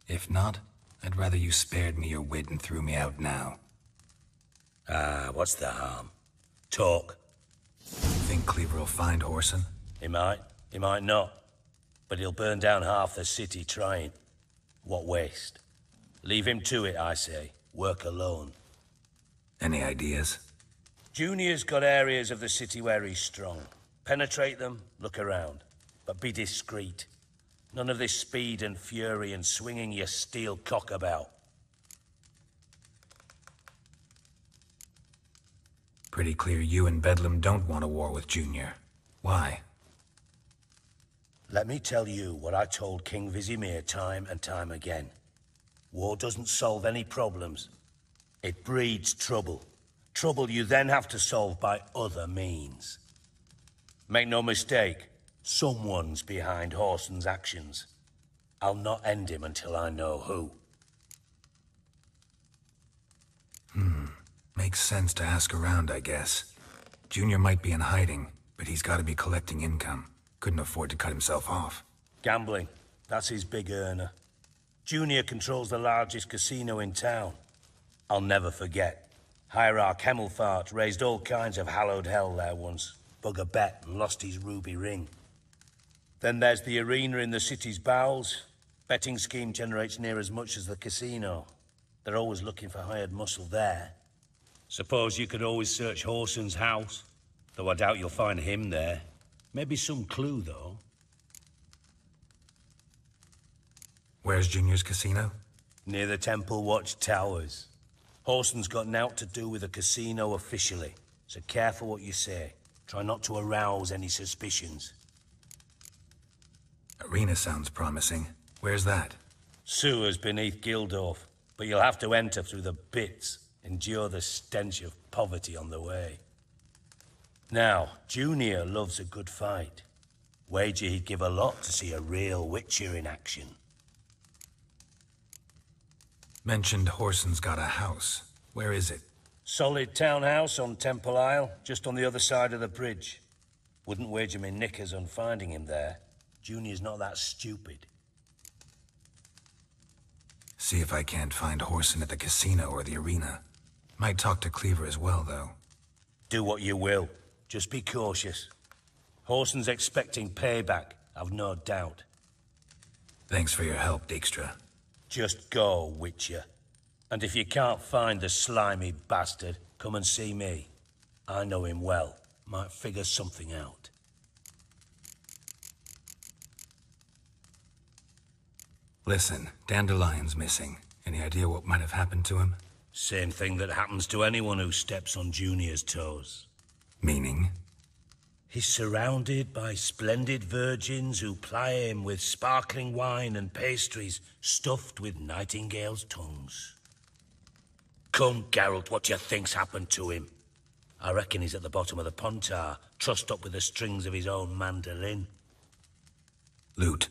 Speaker 2: If not, I'd rather you spared me your wit and threw me out now.
Speaker 18: What's the harm? Talk.
Speaker 2: Think Cleaver will find Whoreson?
Speaker 18: He might not. But he'll burn down half the city trying. What waste? Leave him to it, I say. Work alone.
Speaker 2: Any ideas?
Speaker 18: Junior's got areas of the city where he's strong. Penetrate them, look around. But be discreet. None of this speed and fury and swinging your steel cock about.
Speaker 2: Pretty clear you and Bedlam don't want a war with Junior. Why?
Speaker 18: Let me tell you what I told King Vizimir time and time again. War doesn't solve any problems. It breeds trouble. Trouble you then have to solve by other means. Make no mistake, someone's behind Whoreson's actions. I'll not end him until I know who.
Speaker 2: Makes sense to ask around, I guess. Junior might be in hiding, but he's gotta be collecting income. Couldn't afford to cut himself off.
Speaker 18: Gambling. That's his big earner. Junior controls the largest casino in town. I'll never forget. Hierarch Hemmelfart raised all kinds of hallowed hell there once. Bug a bet and lost his ruby ring. Then there's the arena in the city's bowels. Betting scheme generates near as much as the casino. They're always looking for hired muscle there. Suppose you could always search Horson's house, though I doubt you'll find him there. Maybe some clue, though.
Speaker 2: Where's Junior's casino?
Speaker 18: Near the Temple Watch Towers. Horson's got naught to do with the casino officially, so careful what you say. Try not to arouse any suspicions.
Speaker 2: Arena sounds promising. Where's that?
Speaker 18: Sewers beneath Gildorf, but you'll have to enter through the bits, endure the stench of poverty on the way. Now, Junior loves a good fight. Wager he'd give a lot to see a real Witcher in action.
Speaker 2: Mentioned Horson's got a house. Where is it?
Speaker 18: Solid townhouse on Temple Isle, just on the other side of the bridge. Wouldn't wager me knickers on finding him there. Junior's not that stupid.
Speaker 2: See if I can't find Horson at the casino or the arena. Might talk to Cleaver as well, though.
Speaker 18: Do what you will. Just be cautious. Horson's expecting payback, I've no doubt.
Speaker 2: Thanks for your help, Dijkstra.
Speaker 18: Just go, Witcher. And if you can't find the slimy bastard, come and see me. I know him well. Might figure something out.
Speaker 2: Listen, Dandelion's missing. Any idea what might have happened to him?
Speaker 18: Same thing that happens to anyone who steps on Junior's toes.
Speaker 2: Meaning?
Speaker 18: He's surrounded by splendid virgins who ply him with sparkling wine and pastries stuffed with nightingales' tongues. Come, Geralt, what do you think's happened to him? I reckon he's at the bottom of the Pontar, trussed up with the strings of his own mandolin.
Speaker 2: Loot.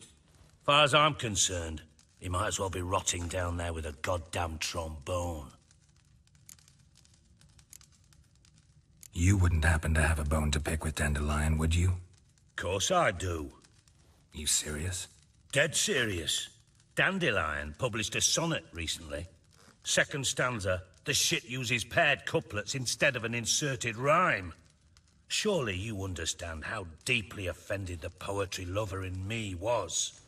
Speaker 18: Far as I'm concerned, he might as well be rotting down there with a goddamn trombone.
Speaker 2: You wouldn't happen to have a bone to pick with Dandelion, would you?
Speaker 18: Course I do.
Speaker 2: You serious?
Speaker 18: Dead serious. Dandelion published a sonnet recently. Second stanza, the shit uses paired couplets instead of an inserted rhyme. Surely you understand how deeply offended the poetry lover in me was.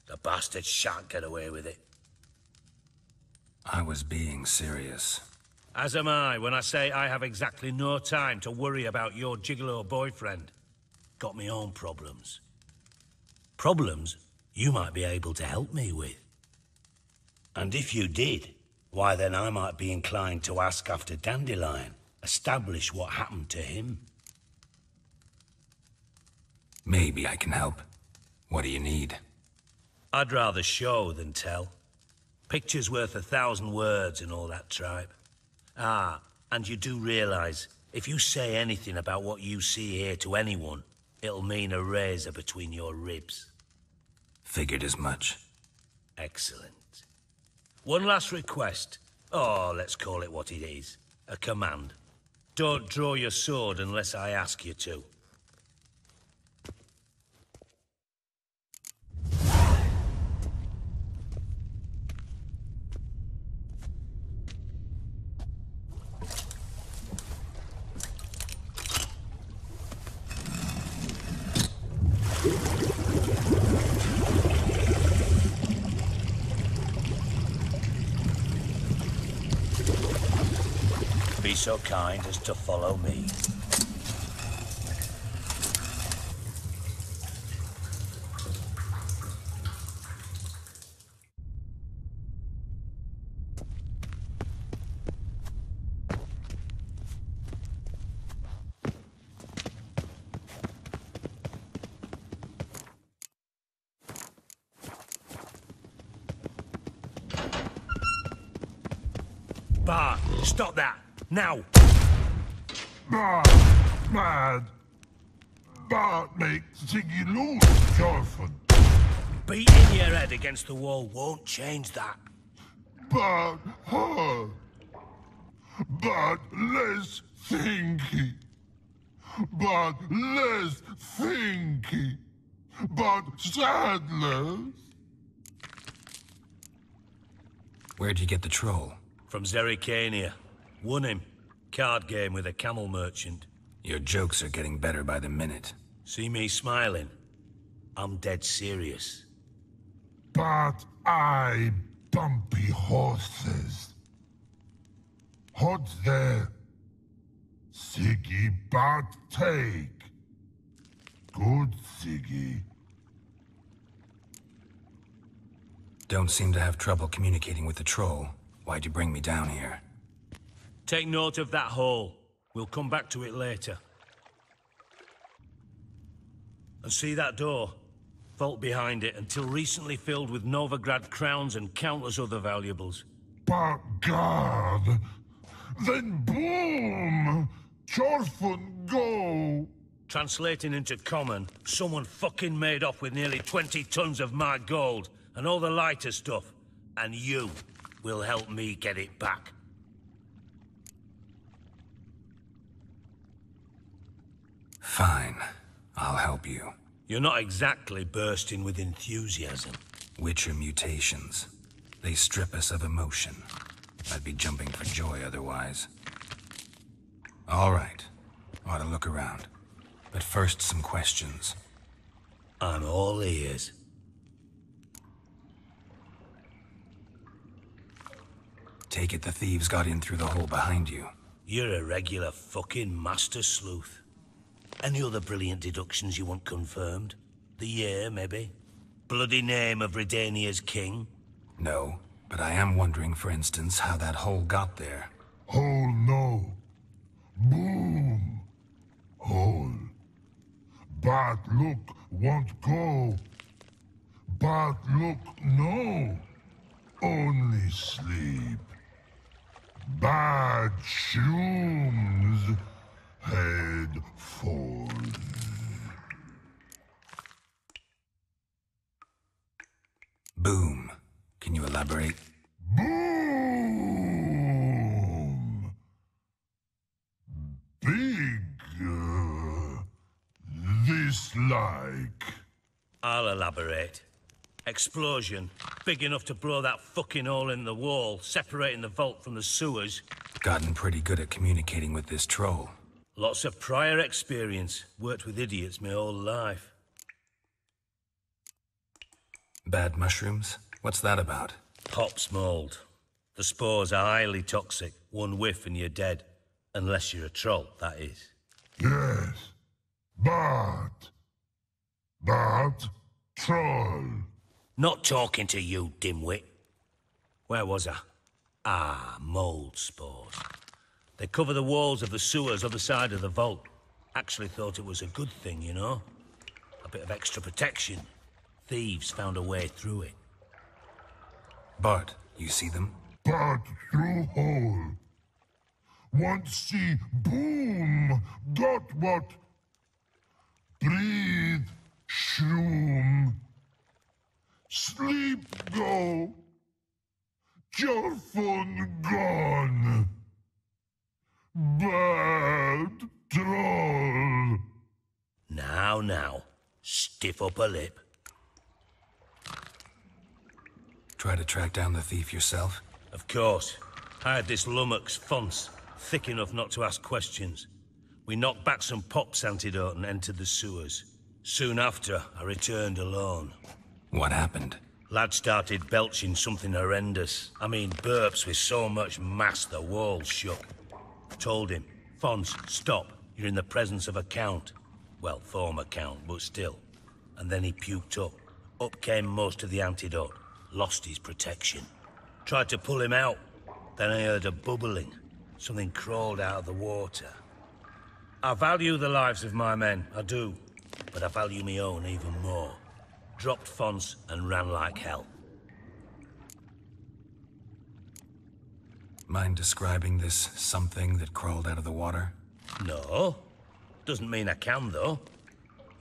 Speaker 18: The bastard shan't get away with it.
Speaker 2: I was being serious.
Speaker 18: As am I when I say I have exactly no time to worry about your gigolo boyfriend. Got me own problems. Problems you might be able to help me with. And if you did, why then I might be inclined to ask after Dandelion, establish what happened to him.
Speaker 2: Maybe I can help. What do you need?
Speaker 18: I'd rather show than tell. Picture's worth 1,000 words and all that tripe. Ah, and you do realize, if you say anything about what you see here to anyone, it'll mean a razor between your ribs.
Speaker 2: Figured as much.
Speaker 18: Excellent. One last request. Oh, let's call it what it is. A command. Don't draw your sword unless I ask you to. Be so kind as to follow me. Bart, stop that! Now!
Speaker 12: Mad. Bart makes Ziggy lose, Jonathan.
Speaker 18: Beating your head against the wall won't change that.
Speaker 12: But her. But less thinky. But less thinky. But sadness.
Speaker 2: Where'd you get the troll?
Speaker 18: From Zerrikania. Won him. Card game with a camel merchant.
Speaker 2: Your jokes are getting better by the minute.
Speaker 18: See me smiling? I'm dead serious.
Speaker 12: But I bumpy horses. Hot there. Siggy but take. Good Siggy.
Speaker 2: Don't seem to have trouble communicating with the troll. Why'd you bring me down here?
Speaker 18: Take note of that hole. We'll come back to it later. And see that door? Vault behind it, until recently filled with Novigrad crowns and countless other valuables.
Speaker 12: But God! Then boom! Chorfun go!
Speaker 18: Translating into common, someone fucking made off with nearly 20 tons of my gold, and all the lighter stuff. And you will help me get it back.
Speaker 2: Fine. I'll help you.
Speaker 18: You're not exactly bursting with enthusiasm.
Speaker 2: Witcher mutations. They strip us of emotion. I'd be jumping for joy otherwise. All right. Ought to look around. But first, some questions.
Speaker 18: I'm all ears.
Speaker 2: Take it the thieves got in through the hole behind you.
Speaker 18: You're a regular fucking master sleuth. Any other brilliant deductions you want confirmed? The year, maybe? Bloody name of Redania's king?
Speaker 2: No, but I am wondering, for instance, how that hole got there.
Speaker 12: Hole no. Boom. Hole. But look won't go. But look no. Only sleep. Bad shrooms. Head falls.
Speaker 2: Boom. Can you elaborate?
Speaker 12: Boom! Big. This like.
Speaker 18: I'll elaborate. Explosion. Big enough to blow that fucking hole in the wall, separating the vault from the sewers.
Speaker 2: Gotten pretty good at communicating with this troll.
Speaker 18: Lots of prior experience. Worked with idiots my whole life.
Speaker 2: Bad mushrooms? What's that about?
Speaker 18: Hops mold. The spores are highly toxic. One whiff and you're dead. Unless you're a troll, that is.
Speaker 12: Yes. But troll.
Speaker 18: Not talking to you, dimwit. Where was I? Ah, mold spores. They cover the walls of the sewers other side of the vault. Actually thought it was a good thing, you know? A bit of extra protection. Thieves found a way through it.
Speaker 2: Bart, you see them?
Speaker 12: But through hole. Want see boom. Got what? Breathe. Shroom. Sleep go. Your phone gone. Bad troll.
Speaker 18: Now. Stiff upper lip.
Speaker 2: Try to track down the thief yourself?
Speaker 18: Of course. I had this lummox Fons, thick enough not to ask questions. We knocked back some Pop's antidote and entered the sewers. Soon after, I returned alone.
Speaker 2: What happened?
Speaker 18: Lad started belching something horrendous. I mean, burps with so much mass the walls shook. Told him, Fons, stop. You're in the presence of a count. Well, former count, but still. And then he puked up. Up came most of the antidote. Lost his protection. Tried to pull him out. Then I heard a bubbling. Something crawled out of the water. I value the lives of my men, I do. But I value my own even more. Dropped Fons and ran like hell.
Speaker 2: Mind describing this something that crawled out of the water?
Speaker 18: No. Doesn't mean I can, though.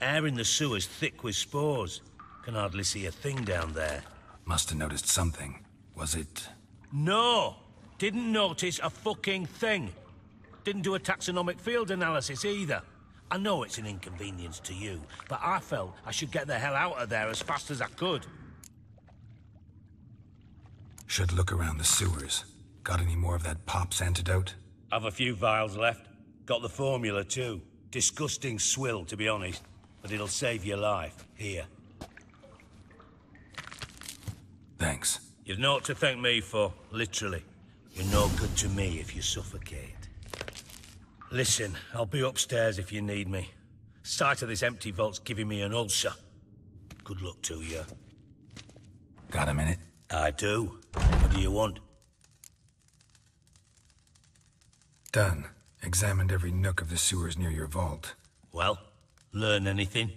Speaker 18: Air in the sewer's thick with spores. Can hardly see a thing down there.
Speaker 2: Must have noticed something. Was it...
Speaker 18: No! Didn't notice a fucking thing. Didn't do a taxonomic field analysis either. I know it's an inconvenience to you, but I felt I should get the hell out of there as fast as I could.
Speaker 2: Should look around the sewers. Got any more of that Pop's antidote?
Speaker 18: Have a few vials left. Got the formula too. Disgusting swill, to be honest. But it'll save your life. Here.
Speaker 2: Thanks.
Speaker 18: You've naught to thank me for, literally. You're no good to me if you suffocate. Listen, I'll be upstairs if you need me. Sight of this empty vault's giving me an ulcer. Good luck to you.
Speaker 2: Got a minute?
Speaker 18: I do. What do you want?
Speaker 2: Done. Examined every nook of the sewers near your vault.
Speaker 18: Well, learn anything?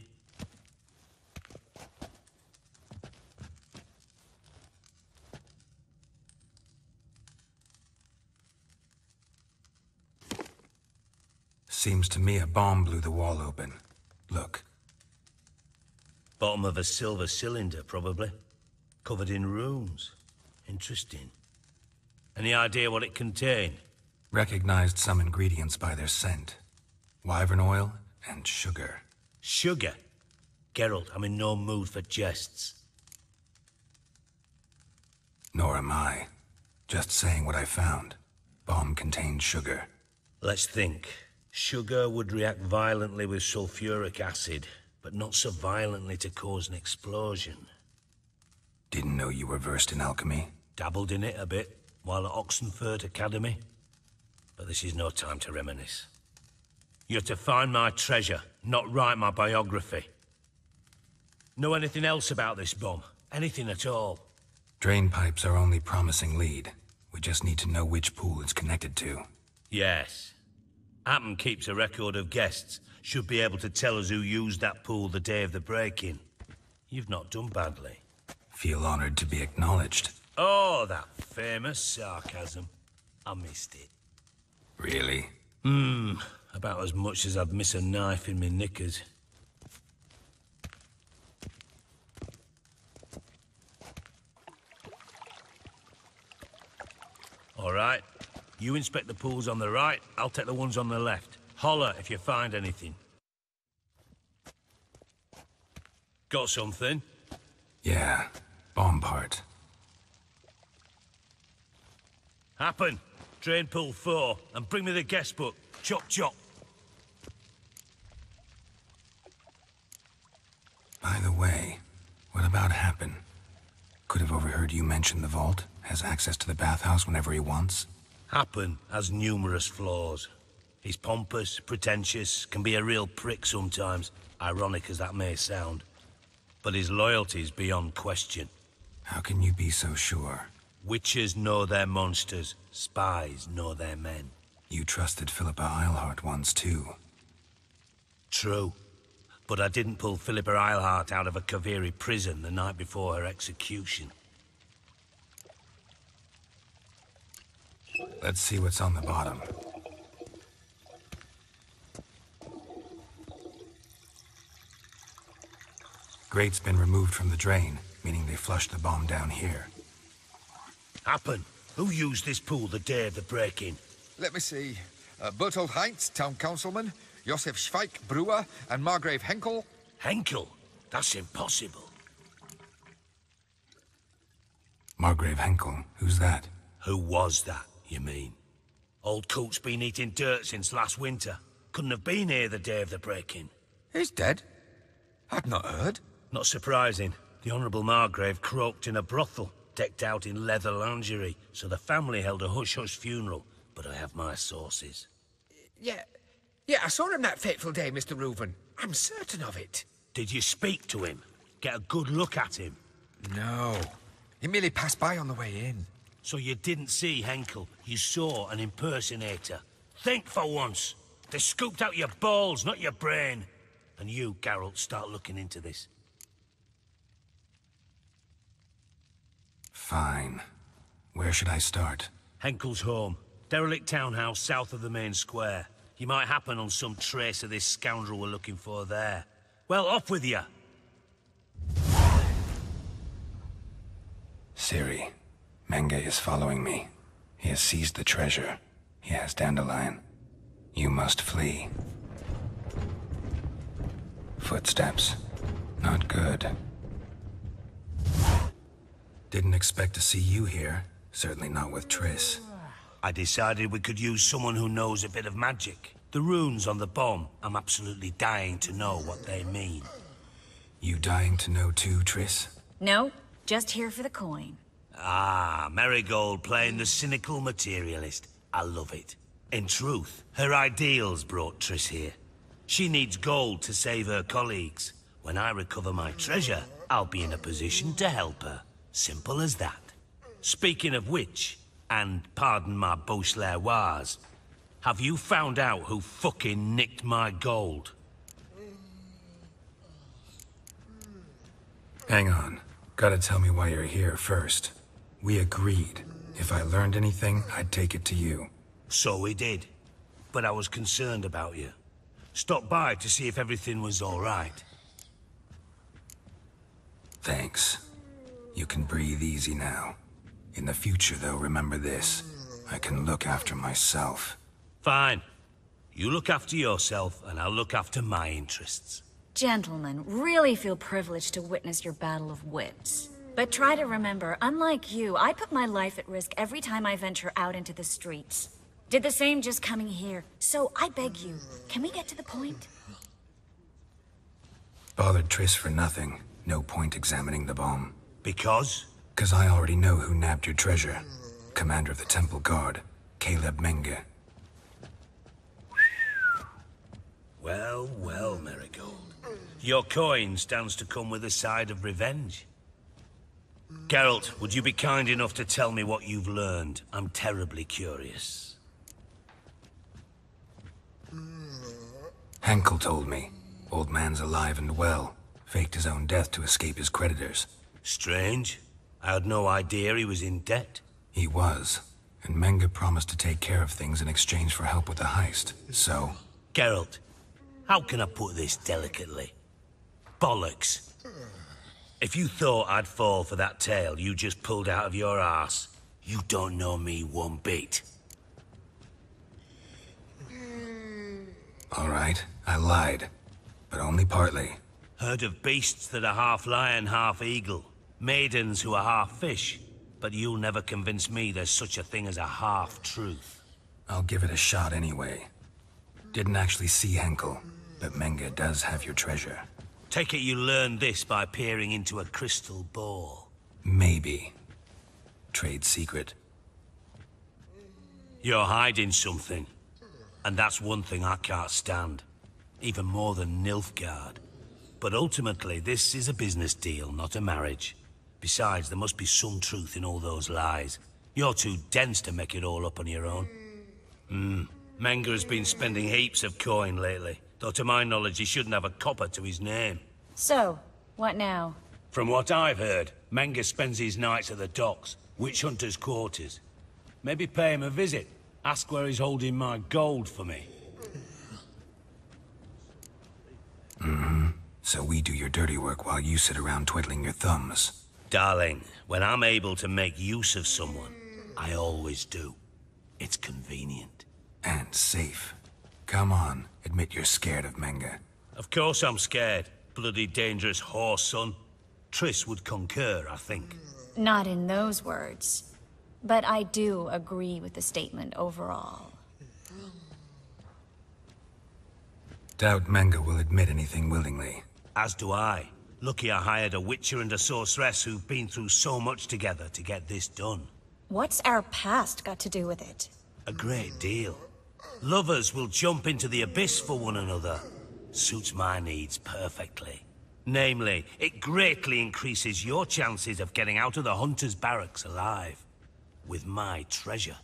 Speaker 2: Seems to me a bomb blew the wall open. Look.
Speaker 18: Bottom of a silver cylinder, probably. Covered in runes. Interesting. Any idea what it contained?
Speaker 2: Recognized some ingredients by their scent. Wyvern oil and sugar.
Speaker 18: Sugar? Geralt, I'm in no mood for jests.
Speaker 2: Nor am I. Just saying what I found. Bomb contained sugar.
Speaker 18: Let's think. Sugar would react violently with sulfuric acid, but not so violently to cause an explosion.
Speaker 2: Didn't know you were versed in alchemy.
Speaker 18: Dabbled in it a bit, while at Oxenford Academy. But this is no time to reminisce. You're to find my treasure, not write my biography. Know anything else about this bomb? Anything at all?
Speaker 2: Drain pipes are only promising lead. We just need to know which pool it's connected to.
Speaker 18: Yes. Appen keeps a record of guests. Should be able to tell us who used that pool the day of the break-in. You've not done badly.
Speaker 2: Feel honored to be acknowledged.
Speaker 18: Oh, that famous sarcasm. I missed it.
Speaker 2: Really?
Speaker 18: About as much as I'd miss a knife in my knickers. All right. You inspect the pools on the right, I'll take the ones on the left. Holler if you find anything. Got something?
Speaker 2: Yeah, bomb part.
Speaker 18: Happen. Drain pool 4, and bring me the guest book. Chop chop.
Speaker 2: By the way, what about Happen? Could have overheard you mention the vault. Has access to the bathhouse whenever he wants.
Speaker 18: Happen has numerous flaws. He's pompous, pretentious, can be a real prick sometimes, ironic as that may sound. But his loyalty's beyond question.
Speaker 2: How can you be so sure?
Speaker 18: Witches know their monsters, spies know their men.
Speaker 2: You trusted Philippa Eilhart once too.
Speaker 18: True. But I didn't pull Philippa Eilhart out of a Kaviri prison the night before her execution.
Speaker 2: Let's see what's on the bottom. Grate's been removed from the drain, meaning they flushed the bomb down here.
Speaker 18: Happen. Who used this pool the day of the break-in?
Speaker 1: Let me see. Bertold Heinz, town councilman, Josef Schweik, brewer, and Margrave Henkel.
Speaker 18: Henkel? That's impossible.
Speaker 2: Margrave Henkel? Who's that?
Speaker 18: Who was that, you mean? Old coot's been eating dirt since last winter. Couldn't have been here the day of the break-in.
Speaker 1: He's dead? I'd not heard.
Speaker 18: Not surprising. The Honourable Margrave croaked in a brothel, decked out in leather lingerie, so the family held a hush-hush funeral, but I have my sources.
Speaker 12: Yeah, I saw him that fateful day, Mr. Reuven. I'm certain of it.
Speaker 18: Did you speak to him? Get a good look at him?
Speaker 1: No. He merely passed by on the way in.
Speaker 18: So you didn't see Henkel, you saw an impersonator. Think for once. They scooped out your balls, not your brain. And you, Geralt, start looking into this.
Speaker 2: Fine. Where should I start?
Speaker 18: Henkel's home. Derelict townhouse south of the main square. You might happen on some trace of this scoundrel we're looking for there. Well, off with you.
Speaker 2: Ciri, Menge is following me. He has seized the treasure. He has Dandelion. You must flee. Footsteps. Not good. Didn't expect to see you here. Certainly not with Triss.
Speaker 18: I decided we could use someone who knows a bit of magic. The runes on the bomb, I'm absolutely dying to know what they mean.
Speaker 2: You dying to know too, Triss?
Speaker 7: No, just here for the coin.
Speaker 18: Ah, Marigold playing the cynical materialist. I love it. In truth, her ideals brought Triss here. She needs gold to save her colleagues. When I recover my treasure, I'll be in a position to help her. Simple as that. Speaking of which, and pardon my Beauclervoise, have you found out who fucking nicked my gold?
Speaker 2: Hang on. Gotta tell me why you're here first. We agreed. If I learned anything, I'd take it to you.
Speaker 18: So we did. But I was concerned about you. Stopped by to see if everything was all right.
Speaker 2: Thanks. You can breathe easy now. In the future, though, remember this. I can look after myself.
Speaker 18: Fine. You look after yourself, and I'll look after my interests.
Speaker 7: Gentlemen, really feel privileged to witness your battle of wits. But try to remember, unlike you, I put my life at risk every time I venture out into the streets. Did the same just coming here. So I beg you, can we get to the point?
Speaker 2: Bothered Triss for nothing. No point examining the bomb.
Speaker 18: Because?
Speaker 2: 'Cause I already know who nabbed your treasure. Commander of the Temple Guard, Caleb Menge.
Speaker 18: Well, well, Marigold. Your coin stands to come with a side of revenge. Geralt, would you be kind enough to tell me what you've learned? I'm terribly curious.
Speaker 2: Henkel told me. Old man's alive and well. Faked his own death to escape his creditors.
Speaker 18: Strange. I had no idea he was in debt.
Speaker 2: He was. And Menge promised to take care of things in exchange for help with the heist. So...
Speaker 18: Geralt, how can I put this delicately? Bollocks. If you thought I'd fall for that tale you just pulled out of your arse, you don't know me one bit.
Speaker 2: All right, I lied. But only partly.
Speaker 18: Heard of beasts that are half lion, half eagle. Maidens who are half fish. But you'll never convince me there's such a thing as a half-truth.
Speaker 2: I'll give it a shot anyway. Didn't actually see Henkel, but Menge does have your treasure.
Speaker 18: Take it you learned this by peering into a crystal ball.
Speaker 2: Maybe. Trade secret.
Speaker 18: You're hiding something. And that's one thing I can't stand. Even more than Nilfgaard. But ultimately, this is a business deal, not a marriage. Besides, there must be some truth in all those lies. You're too dense to make it all up on your own. Menge has been spending heaps of coin lately. Though to my knowledge, he shouldn't have a copper to his name.
Speaker 7: So, what now?
Speaker 18: From what I've heard, Menge spends his nights at the docks, witch hunters' quarters. Maybe pay him a visit. Ask where he's holding my gold for me.
Speaker 2: So we do your dirty work while you sit around twiddling your thumbs.
Speaker 18: Darling, when I'm able to make use of someone, I always do. It's convenient.
Speaker 2: And safe. Come on, admit you're scared of Menge.
Speaker 18: Of course I'm scared. Bloody dangerous whore, son. Triss would concur, I think.
Speaker 7: Not in those words. But I do agree with the statement overall.
Speaker 2: Doubt Menge will admit anything willingly.
Speaker 18: As do I. Lucky I hired a witcher and a sorceress who've been through so much together to get this done.
Speaker 7: What's our past got to do with it?
Speaker 18: A great deal. Lovers will jump into the abyss for one another. Suits my needs perfectly. Namely, it greatly increases your chances of getting out of the hunter's barracks alive. With my treasure.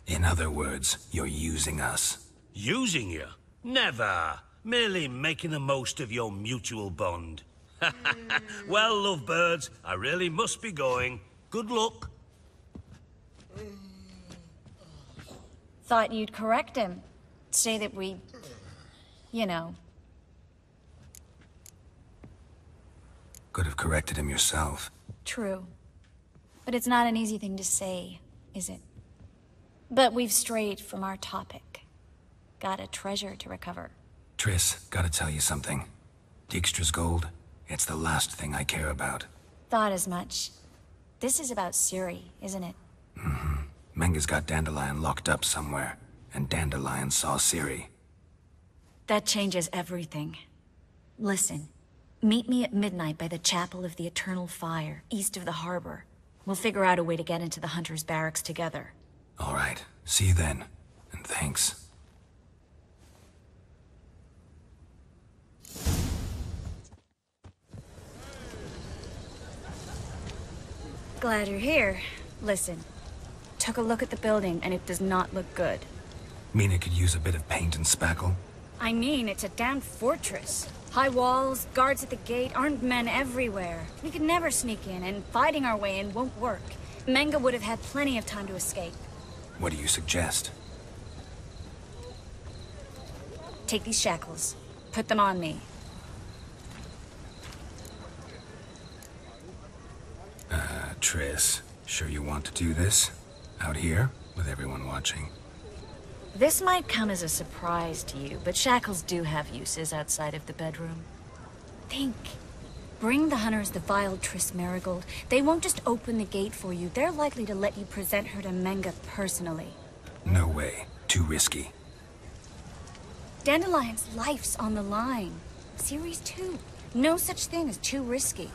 Speaker 2: In other words, you're using us.
Speaker 18: Using you? Never. Merely making the most of your mutual bond. Well, lovebirds, I really must be going. Good luck.
Speaker 7: Thought you'd correct him. Say that we... you know.
Speaker 2: Could have corrected him yourself.
Speaker 7: True. But it's not an easy thing to say, is it? But we've strayed from our topic. Got a treasure to recover.
Speaker 2: Triss, gotta tell you something. Dijkstra's gold, It's the last thing I care about.
Speaker 7: Thought as much. This is about Ciri, isn't it?
Speaker 2: Menga's got Dandelion locked up somewhere, and Dandelion saw Ciri.
Speaker 7: That changes everything. Listen, meet me at midnight by the Chapel of the Eternal Fire, east of the harbor. We'll figure out a way to get into the Hunter's barracks together.
Speaker 2: All right, see you then, and thanks.
Speaker 7: Glad you're here. Listen, took a look at the building and it does not look good.
Speaker 2: Mean it could use a bit of paint and spackle?
Speaker 7: I mean, it's a damn fortress. High walls, guards at the gate, armed men everywhere. We could never sneak in, and fighting our way in won't work. Menga would have had plenty of time to escape.
Speaker 2: What do you suggest?
Speaker 7: Take these shackles. Put them on me.
Speaker 2: Triss, sure you want to do this? Out here, with everyone watching?
Speaker 7: This might come as a surprise to you, but shackles do have uses outside of the bedroom. Think. Bring the hunters the vile Triss Marigold. They won't just open the gate for you. They're likely to let you present her to Menga personally.
Speaker 2: No way. Too risky.
Speaker 7: Dandelion's life's on the line. Ciri's too. No such thing as too risky.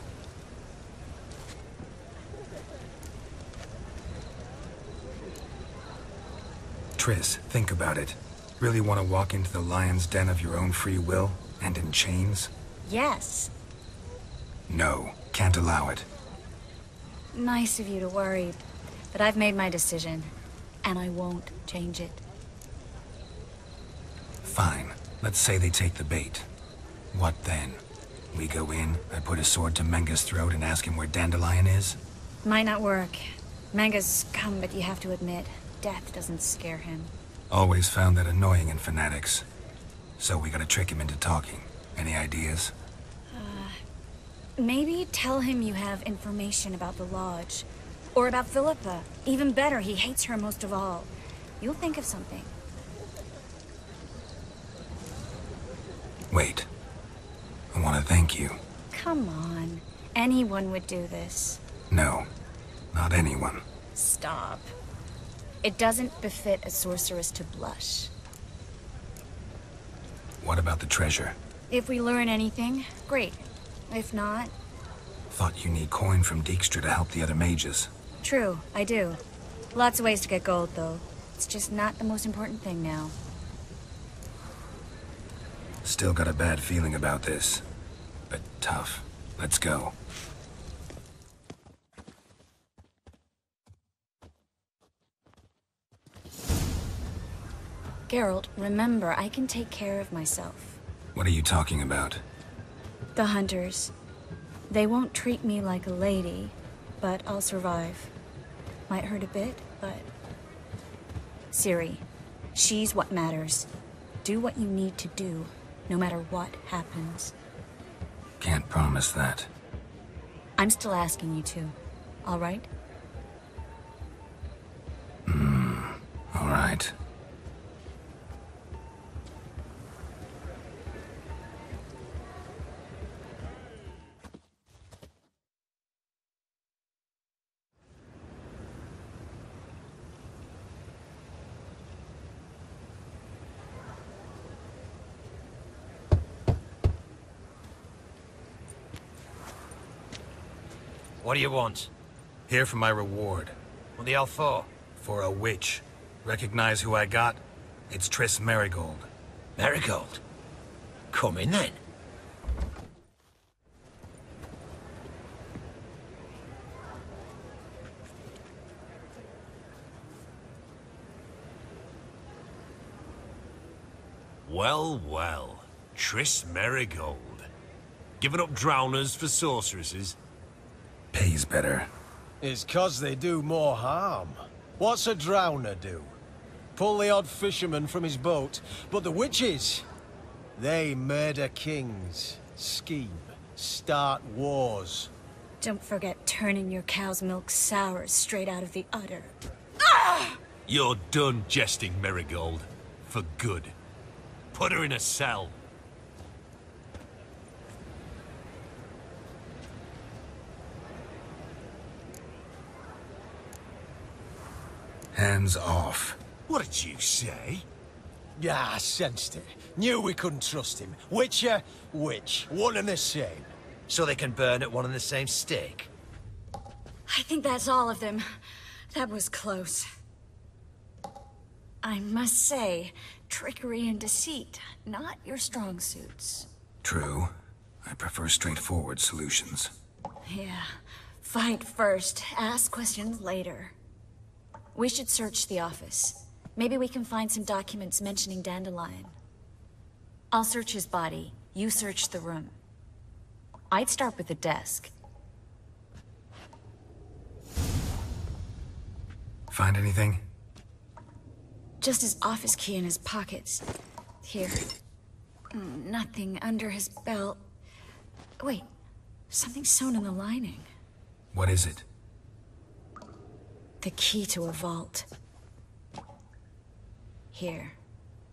Speaker 2: Triss, think about it. Really want to walk into the lion's den of your own free will, and in chains?
Speaker 7: Yes.
Speaker 2: No, can't allow it.
Speaker 7: Nice of you to worry, but I've made my decision, and I won't change it.
Speaker 2: Fine. Let's say they take the bait. What then? We go in, I put a sword to Menga's throat and ask him where Dandelion is?
Speaker 7: Might not work. Menga's scum, but you have to admit, death doesn't scare him.
Speaker 2: Always found that annoying in fanatics. So we gotta trick him into talking. Any ideas?
Speaker 7: Maybe tell him you have information about the Lodge. Or about Philippa. Even better, he hates her most of all. You'll think of something.
Speaker 2: Wait. I want to thank you.
Speaker 7: Come on. Anyone would do this.
Speaker 2: No. Not anyone.
Speaker 7: Stop. It doesn't befit a sorceress to blush.
Speaker 2: What about the treasure?
Speaker 7: If we learn anything, great. If not...
Speaker 2: Thought you need coin from Dijkstra to help the other mages.
Speaker 7: True, I do. Lots of ways to get gold, though. It's just not the most important thing now.
Speaker 2: Still got a bad feeling about this. But tough. Let's go.
Speaker 7: Geralt, remember, I can take care of myself.
Speaker 2: What are you talking about?
Speaker 7: The hunters. They won't treat me like a lady, but I'll survive. Might hurt a bit, but... Ciri, she's what matters. Do what you need to do, no matter what happens.
Speaker 2: Can't promise that.
Speaker 7: I'm still asking you to, all right?
Speaker 2: All right.
Speaker 20: What do you want?
Speaker 2: Here for my reward.
Speaker 20: What the hell for?
Speaker 2: For a witch. Recognize who I got? It's Triss Marigold.
Speaker 20: Marigold? Come in then.
Speaker 19: Well, well. Triss Marigold. Giving up drowners for sorceresses?
Speaker 2: Pays better.
Speaker 21: It's 'cause they do more harm. What's a drowner do? Pull the odd fisherman from his boat, but the witches, they murder kings, scheme, start wars.
Speaker 7: Don't forget turning your cow's milk sour straight out of the udder.
Speaker 19: You're done jesting, Marigold. For good. Put her in a cell.
Speaker 2: Hands off.
Speaker 20: What did you say?
Speaker 21: Yeah, I sensed it. Knew we couldn't trust him. Witcher, witch. One and the same.
Speaker 20: So they can burn at one and the same stake?
Speaker 7: I think that's all of them. That was close. I must say, trickery and deceit, not your strong suits.
Speaker 2: True. I prefer straightforward solutions.
Speaker 7: Yeah. Fight first, ask questions later. We should search the office. Maybe we can find some documents mentioning Dandelion. I'll search his body. You search the room. I'd start with the desk.
Speaker 2: Find anything?
Speaker 7: Just his office key in his pockets. Here. Nothing under his belt. Wait. Something sewn in the lining.
Speaker 2: What is it?
Speaker 7: The key to a vault. Here.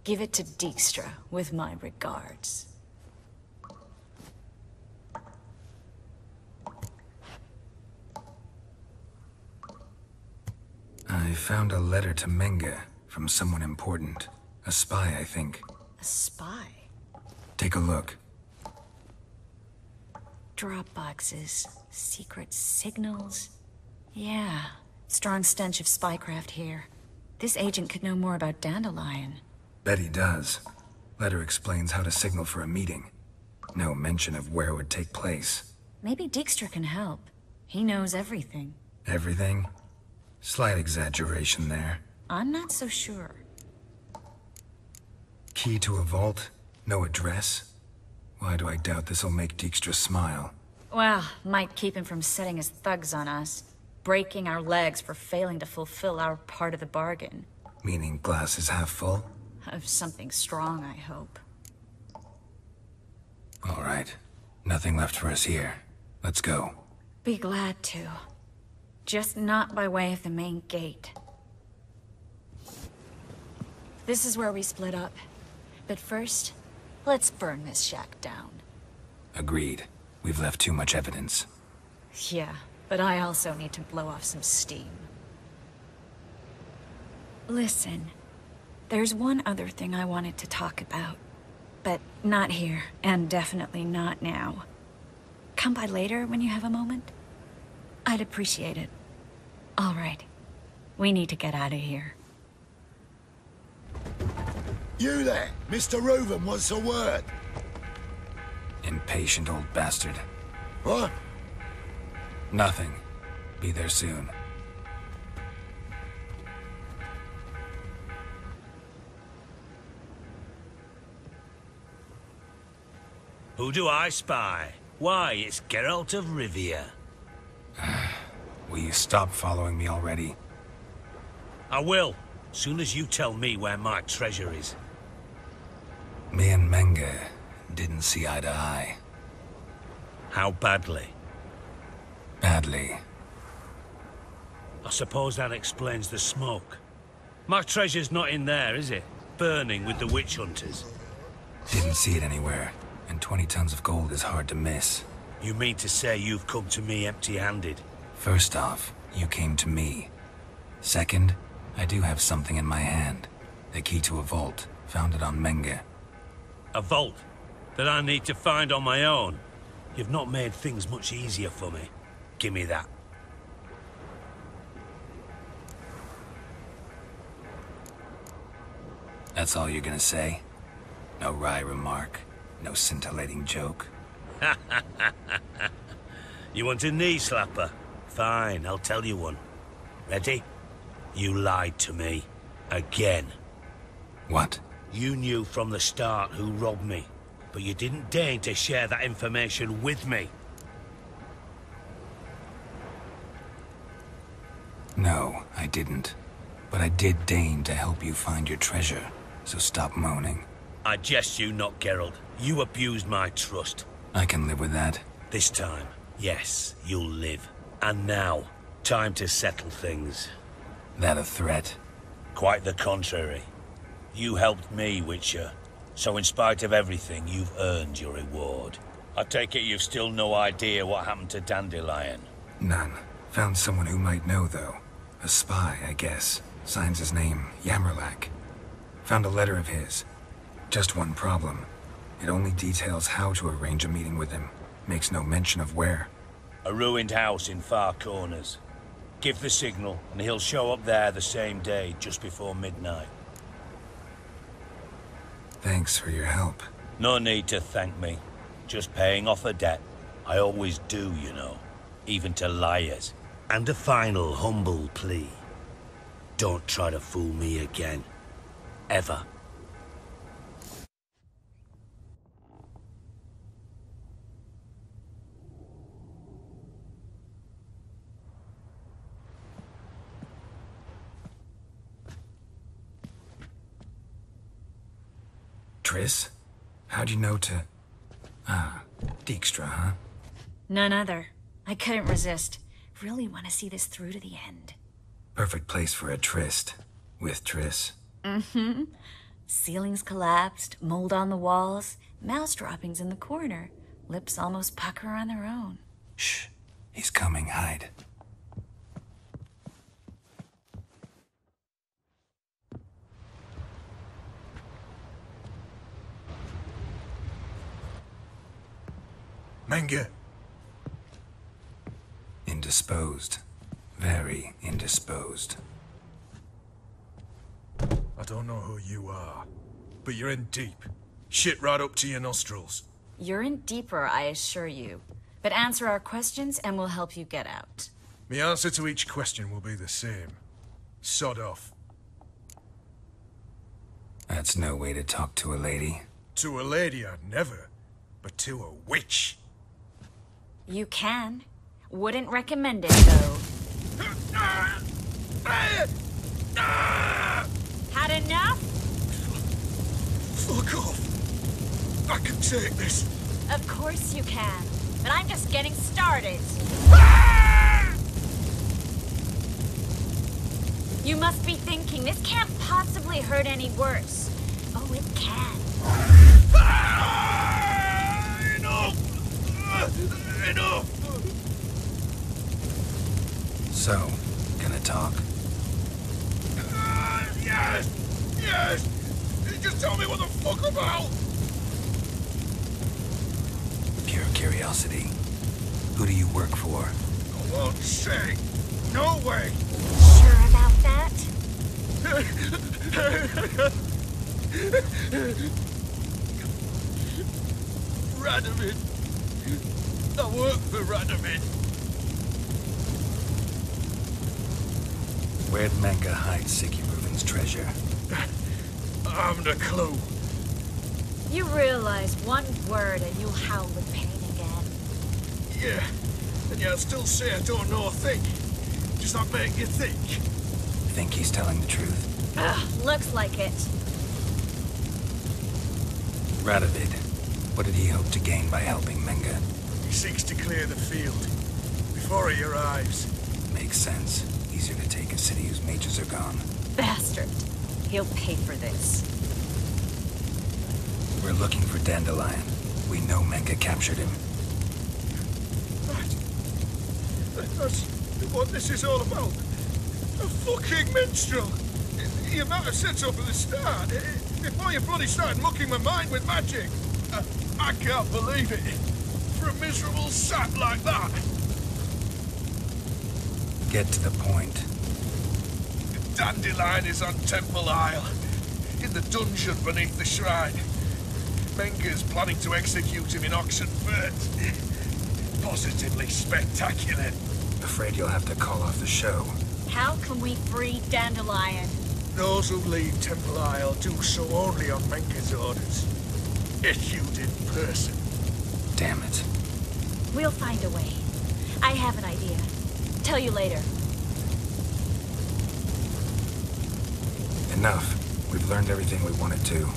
Speaker 7: Give it to Dijkstra, with my regards.
Speaker 2: I found a letter to Menge from someone important. A spy, I think.
Speaker 7: A spy?
Speaker 2: Take a look.
Speaker 7: Drop boxes, secret signals. Yeah, strong stench of spycraft here. This agent could know more about Dandelion.
Speaker 2: Bet he does. Letter explains how to signal for a meeting. No mention of where it would take place.
Speaker 7: Maybe Dijkstra can help. He knows everything.
Speaker 2: Everything? Slight exaggeration there.
Speaker 7: I'm not so sure.
Speaker 2: Key to a vault? No address? Why do I doubt this'll make Dijkstra smile?
Speaker 7: Well, might keep him from setting his thugs on us. Breaking our legs for failing to fulfill our part of the bargain.
Speaker 2: Meaning glass is half full?
Speaker 7: Of something strong, I hope.
Speaker 2: All right. Nothing left for us here. Let's go.
Speaker 7: Be glad to. Just not by way of the main gate. This is where we split up. But first, let's burn this shack down.
Speaker 2: Agreed. We've left too much evidence.
Speaker 7: Yeah, but I also need to blow off some steam. Listen, there's one other thing I wanted to talk about. But not here, and definitely not now. Come by later when you have a moment? I'd appreciate it. All right. We need to get out of here.
Speaker 13: You there! Mr. Reuven wants a word.
Speaker 2: Impatient old bastard.
Speaker 13: What?
Speaker 2: Nothing. Be there soon.
Speaker 19: Who do I spy? Why, it's Geralt of Rivia.
Speaker 2: Will you stop following me already?
Speaker 19: I will, soon as you tell me where my treasure is.
Speaker 2: Me and Menge didn't see eye to eye.
Speaker 19: How badly?
Speaker 2: Badly.
Speaker 19: I suppose that explains the smoke. My treasure's not in there, is it? Burning with the witch hunters.
Speaker 2: Didn't see it anywhere, and 20 tons of gold is hard to miss.
Speaker 19: You mean to say you've come to me empty-handed?
Speaker 2: First off, you came to me. Second, I do have something in my hand. The key to a vault, found it on Menge.
Speaker 19: A vault that I need to find on my own. You've not made things much easier for me. Give me that.
Speaker 2: That's all you're gonna say? No wry remark, no scintillating joke?
Speaker 19: You want a knee slapper? Fine, I'll tell you one. Ready? You lied to me. Again.
Speaker 2: What?
Speaker 19: You knew from the start who robbed me, but you didn't deign to share that information with me.
Speaker 2: No, I didn't. But I did deign to help you find your treasure, so stop moaning.
Speaker 19: I jest you not, Geralt. You abused my trust.
Speaker 2: I can live with that.
Speaker 19: This time, yes, you'll live. And now, time to settle things.
Speaker 2: That a threat?
Speaker 19: Quite the contrary. You helped me, Witcher. So in spite of everything, you've earned your reward. I take it you've still no idea what happened to Dandelion?
Speaker 2: None. Found someone who might know, though. A spy, I guess. Signs his name, Yammerlak. Found a letter of his. Just one problem. It only details how to arrange a meeting with him. Makes no mention of where.
Speaker 18: A ruined house in Far Corners. Give the signal, and he'll show up there the same day, just before midnight.
Speaker 2: Thanks for your help.
Speaker 18: No need to thank me. Just paying off a debt. I always do, you know. Even to liars. And a final humble plea. Don't try to fool me again. Ever.
Speaker 2: Triss? How'd you know to... Ah, Dijkstra, huh?
Speaker 7: None other. I couldn't resist. Really want to see this through to the end.
Speaker 2: Perfect place for a tryst. With Triss.
Speaker 7: Mm-hmm. Ceilings collapsed, mold on the walls, mouse droppings in the corner. Lips almost pucker on their own.
Speaker 2: Shh. He's coming. Hide.
Speaker 12: Menge.
Speaker 2: Indisposed. Very indisposed.
Speaker 12: I don't know who you are, but you're in deep. Shit right up to your nostrils.
Speaker 7: You're in deeper, I assure you. But answer our questions and we'll help you get out.
Speaker 12: The answer to each question will be the same. Sod off.
Speaker 2: That's no way to talk to a lady.
Speaker 12: To a lady, I'd never. But to a witch.
Speaker 7: You can. Wouldn't recommend it, though. Had enough?
Speaker 12: Fuck off. I can take this.
Speaker 7: Of course you can. But I'm just getting started. You must be thinking, this can't possibly hurt any worse. Oh, it can.
Speaker 12: Enough! Enough!
Speaker 2: So, gonna talk?
Speaker 12: Yes! Yes! Just tell me what the fuck about!
Speaker 2: Pure curiosity. Who do you work for?
Speaker 12: I won't say. No way!
Speaker 7: Sure about that?
Speaker 12: Radovid. I work for Radovid.
Speaker 2: Where'd Menge hide Sicky Reuven's treasure?
Speaker 12: I haven't a clue.
Speaker 7: You realize one word and you'll howl with pain again.
Speaker 12: Yeah, and yet I'd still say I don't know a thing. Does that make you think?
Speaker 2: Think he's telling the truth?
Speaker 7: Looks like it.
Speaker 2: Radovid, what did he hope to gain by helping Menge?
Speaker 12: He seeks to clear the field before he arrives.
Speaker 2: Makes sense. Easier to take a city whose mages are gone.
Speaker 7: Bastard. He'll pay for this.
Speaker 2: We're looking for Dandelion. We know Menge captured him.
Speaker 12: Right. That's what this is all about. A fucking minstrel. You might have said so from the start. Before you bloody started mucking my mind with magic. I can't believe it. For a miserable sap like that.
Speaker 2: Get to the point.
Speaker 12: Dandelion is on Temple Isle, in the dungeon beneath the shrine. Menge's planning to execute him in Oxenfurt. Positively spectacular.
Speaker 2: Afraid you'll have to call off the show.
Speaker 7: How can we free Dandelion?
Speaker 12: Those who leave Temple Isle do so only on Menge's orders. Issued in person.
Speaker 2: Damn it.
Speaker 7: We'll find a way. I have an idea. Tell you later.
Speaker 2: Enough. We've learned everything we wanted to.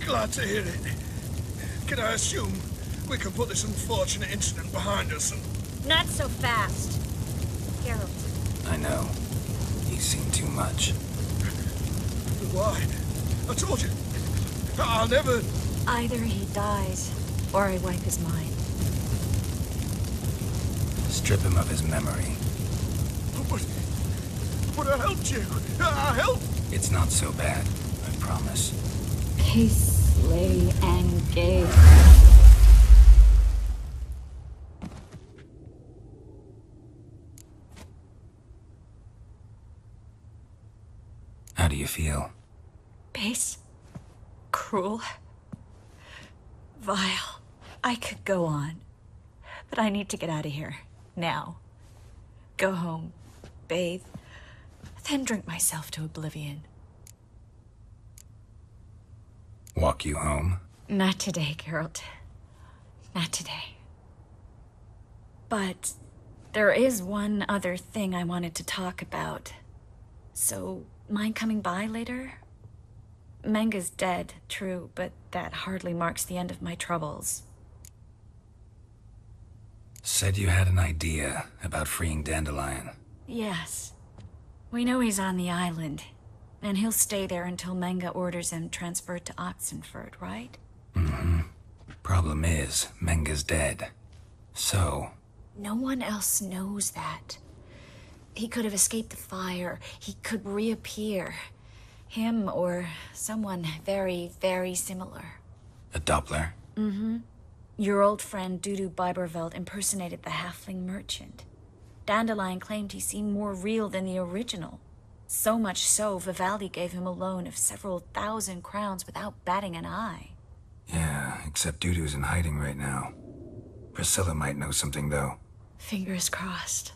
Speaker 12: Glad to hear it. Can I assume we can put this unfortunate incident behind us and...
Speaker 7: Not so fast. Geralt.
Speaker 2: I know. You've seen too much.
Speaker 12: Why? I told you. I'll never...
Speaker 7: Either he dies, or I wipe his mind.
Speaker 2: Strip him of his memory.
Speaker 12: but I helped you. I helped.
Speaker 2: It's not so bad, I promise.
Speaker 14: Kiss, slay, and gay.
Speaker 2: How do you feel?
Speaker 6: Base. Cruel. Vile. I could go on. But I need to get out of here. Now. Go home. Bathe. Then drink myself to oblivion.
Speaker 2: Walk you home?
Speaker 6: Not today, Geralt. Not today. But there is one other thing I wanted to talk about. So, mind coming by later? Menga's dead, true, but that hardly marks the end of my troubles.
Speaker 2: Said you had an idea about freeing Dandelion.
Speaker 6: Yes. We know he's on the island, and he'll stay there until Menga orders him transferred to Oxenford, right?
Speaker 2: Mm-hmm. Problem is, Menga's dead. So...
Speaker 6: No one else knows that. He could have escaped the fire. He could reappear. Him or someone very, very similar.
Speaker 2: A Doppler?
Speaker 6: Mm-hmm. Your old friend Dudu Biberveld impersonated the halfling merchant. Dandelion claimed he seemed more real than the original. So much so, Vivaldi gave him a loan of several thousand crowns without batting an eye.
Speaker 2: Yeah, except Dudu's in hiding right now. Priscilla might know something, though.
Speaker 6: Fingers crossed.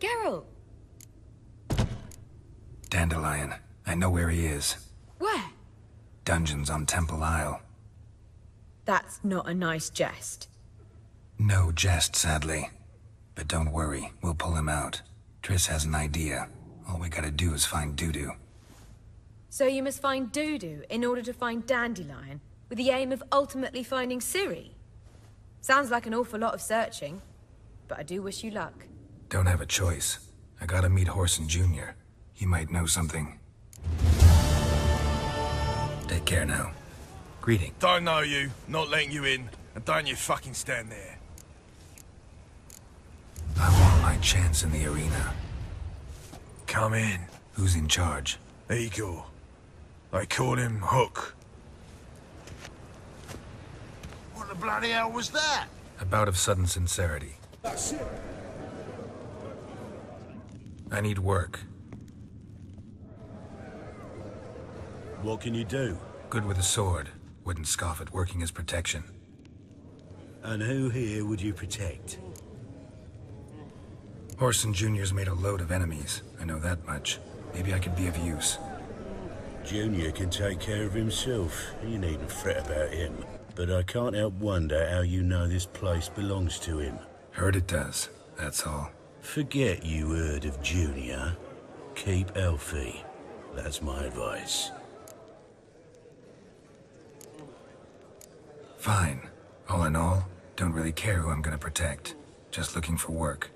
Speaker 16: Geralt!
Speaker 2: Dandelion. I know where he is.
Speaker 16: Where?
Speaker 2: Dungeons on Temple Isle.
Speaker 16: That's not a nice jest.
Speaker 2: No jest, sadly. But don't worry, we'll pull him out. Triss has an idea. All we gotta do is find Dudu.
Speaker 16: So you must find Dudu in order to find Dandelion, with the aim of ultimately finding Ciri? Sounds like an awful lot of searching, but I do wish you luck.
Speaker 2: Don't have a choice. I gotta meet Horson Jr. He might know something. Take care now. Greeting.
Speaker 12: Don't know you, not letting you in, and don't you fucking stand there.
Speaker 2: I want my chance in the arena.
Speaker 12: Come in.
Speaker 2: Who's in charge?
Speaker 12: Igor. They call him Hook.
Speaker 13: What the bloody hell was that?
Speaker 2: A bout of sudden sincerity.
Speaker 12: That's it.
Speaker 2: I need work.
Speaker 19: What can you do?
Speaker 2: Good with a sword. Wouldn't scoff at working as protection.
Speaker 19: And who here would you protect?
Speaker 2: Horson Jr.'s made a load of enemies. I know that much. Maybe I could be of use.
Speaker 19: Junior can take care of himself. You needn't fret about him. But I can't help wonder how you know this place belongs to him.
Speaker 2: Heard it does, that's all.
Speaker 19: Forget you heard of Junior. Keep healthy. That's my advice.
Speaker 2: Fine. All in all, don't really care who I'm gonna protect. Just looking for work.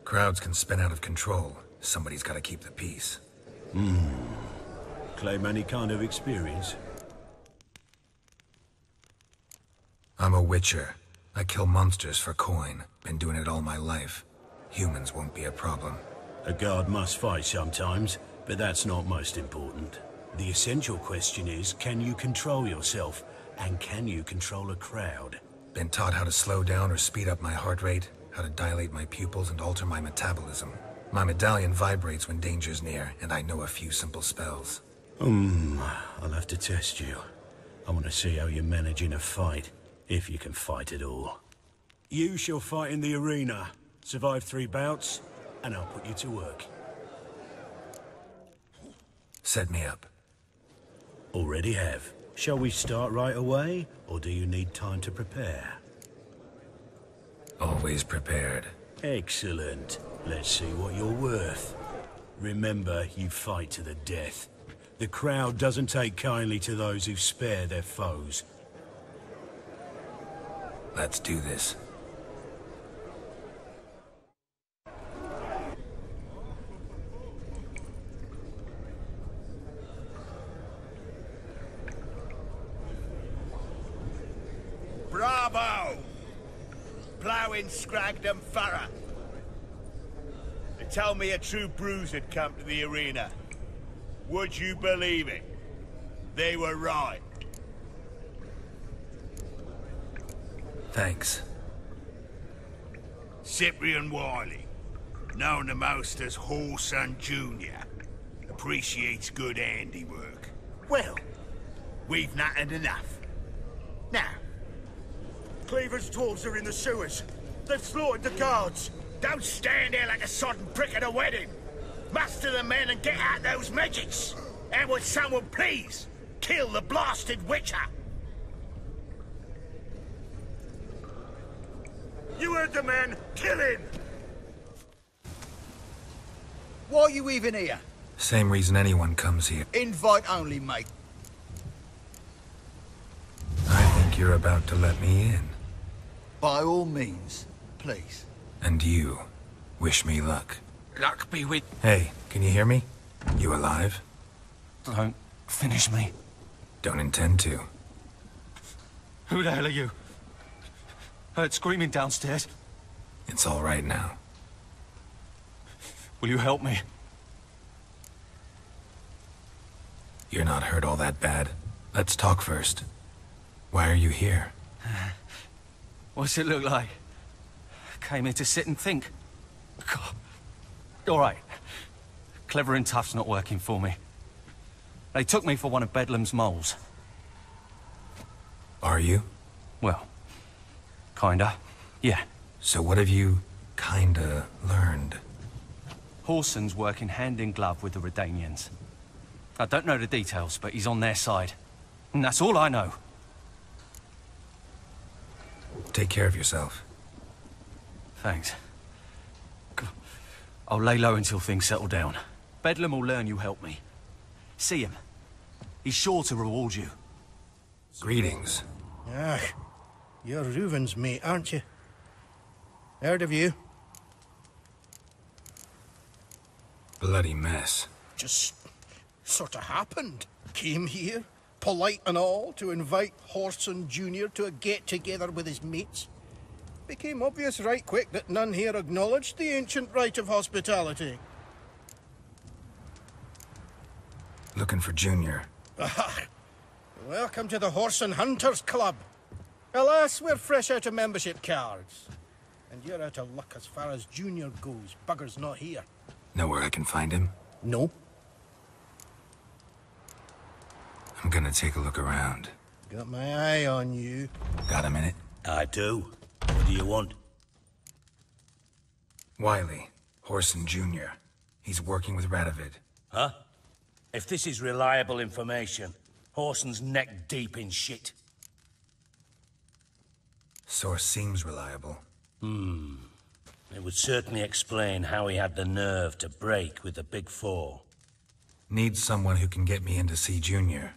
Speaker 2: Crowds can spin out of control. Somebody's gotta keep the peace.
Speaker 19: Claim any kind of experience?
Speaker 2: I'm a witcher. I kill monsters for coin. Been doing it all my life. Humans won't be a problem.
Speaker 19: A guard must fight sometimes, but that's not most important. The essential question is, can you control yourself? And can you control a crowd?
Speaker 2: Been taught how to slow down or speed up my heart rate, how to dilate my pupils and alter my metabolism. My medallion vibrates when danger's near, and I know a few simple spells.
Speaker 19: I'll have to test you. I want to see how you manage in a fight, if you can fight at all. You shall fight in the arena, survive 3 bouts, and I'll put you to work.
Speaker 2: Set me up.
Speaker 19: Already have. Shall we start right away, or do you need time to prepare?
Speaker 2: Always prepared.
Speaker 19: Excellent. Let's see what you're worth. Remember, you fight to the death. The crowd doesn't take kindly to those who spare their foes.
Speaker 2: Let's do this.
Speaker 13: Bravo! Ploughing Scragdon Thorough.
Speaker 19: told me a true bruise had come to the arena. Would you believe it? They were right.
Speaker 2: Thanks.
Speaker 19: Cyprian Wiley, known the most as Whoreson Jr., appreciates good handiwork. Well, we've nattered enough. Now,
Speaker 12: Cleaver's dwarves are in the sewers. They've slaughtered the guards.
Speaker 19: don't stand there like a sodden prick at a wedding. Muster the men and get out those midgets. And would someone please kill the blasted witcher?
Speaker 12: You heard the man. Kill him!
Speaker 3: Why are you even here?
Speaker 2: Same reason anyone comes here.
Speaker 3: Invite only, mate.
Speaker 2: I think you're about to let me in.
Speaker 3: By all means, please.
Speaker 2: And you, wish me luck.
Speaker 22: Luck be with...
Speaker 2: Hey, can you hear me? You alive?
Speaker 22: Don't finish me.
Speaker 2: Don't intend to.
Speaker 22: Who the hell are you? Heard screaming downstairs.
Speaker 2: It's all right now.
Speaker 22: Will you help me?
Speaker 2: You're not hurt all that bad. Let's talk first. Why are you here?
Speaker 22: What's it look like? Came here to sit and think. God. All right. Clever and tough's not working for me. They took me for one of Bedlam's moles.
Speaker 2: Are you?
Speaker 22: Well, kinda. Yeah.
Speaker 2: So what have you kinda learned?
Speaker 22: Whoreson's working hand in glove with the Redanians. I don't know the details, but he's on their side. And that's all I know.
Speaker 2: Take care of yourself.
Speaker 22: Thanks. I'll lay low until things settle down. Bedlam will learn you helped me. See him. He's sure to reward you.
Speaker 2: Greetings.
Speaker 5: Ah, you're Reuven's mate, aren't you? Heard of you.
Speaker 2: Bloody mess.
Speaker 5: Just sort of happened. Came here, polite and all, to invite Whoreson Jr. to a get-together with his mates. Became obvious right quick that none here acknowledged the ancient right of hospitality.
Speaker 2: Looking for Junior.
Speaker 5: Ah, welcome to the Whoreson Hunters Club. Alas, we're fresh out of membership cards. And you're out of luck as far as Junior goes. Bugger's not here.
Speaker 2: Know where I can find him?
Speaker 5: No.
Speaker 2: I'm gonna take a look around.
Speaker 5: Got my eye on you.
Speaker 2: Got a minute?
Speaker 18: I do. What do you want?
Speaker 2: Wiley, Whoreson Jr. He's working with Radovid.
Speaker 18: Huh? If this is reliable information, Whoreson's neck deep in shit.
Speaker 2: Source seems reliable.
Speaker 18: It would certainly explain how he had the nerve to break with the Big Four.
Speaker 2: Need someone who can get me in to see Junior.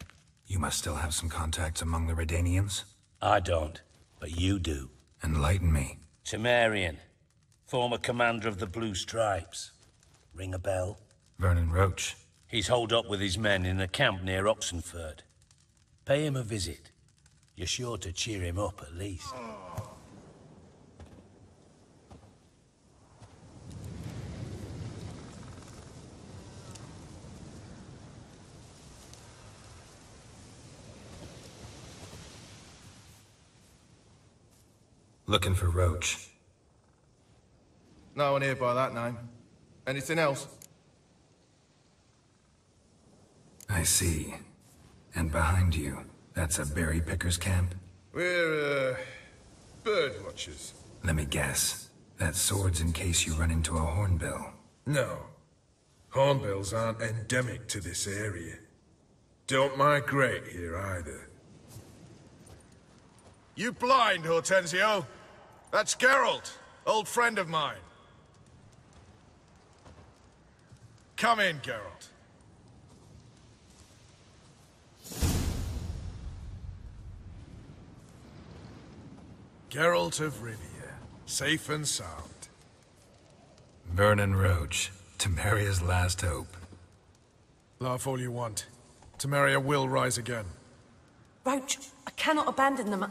Speaker 2: You must still have some contacts among the Redanians?
Speaker 18: I don't, but you do.
Speaker 2: Enlighten me.
Speaker 18: Temerian, former commander of the Blue Stripes. Ring a bell?
Speaker 2: Vernon Roach.
Speaker 18: He's holed up with his men in a camp near Oxenford. Pay him a visit. You're sure to cheer him up, at least.
Speaker 2: Looking for Roach.
Speaker 12: No one here by that name. Anything else?
Speaker 2: I see. And behind you, that's a berry picker's camp?
Speaker 12: We're, bird watchers.
Speaker 2: Let me guess. That sword's in case you run into a hornbill.
Speaker 12: No. Hornbills aren't endemic to this area. Don't migrate here either. You blind, Hortensio? That's Geralt, old friend of mine. Come in, Geralt. Geralt of Rivia, safe and sound.
Speaker 2: Vernon Roach, Temeria's last hope.
Speaker 12: Laugh all you want. Temeria will rise again.
Speaker 9: Roach, I cannot abandon them.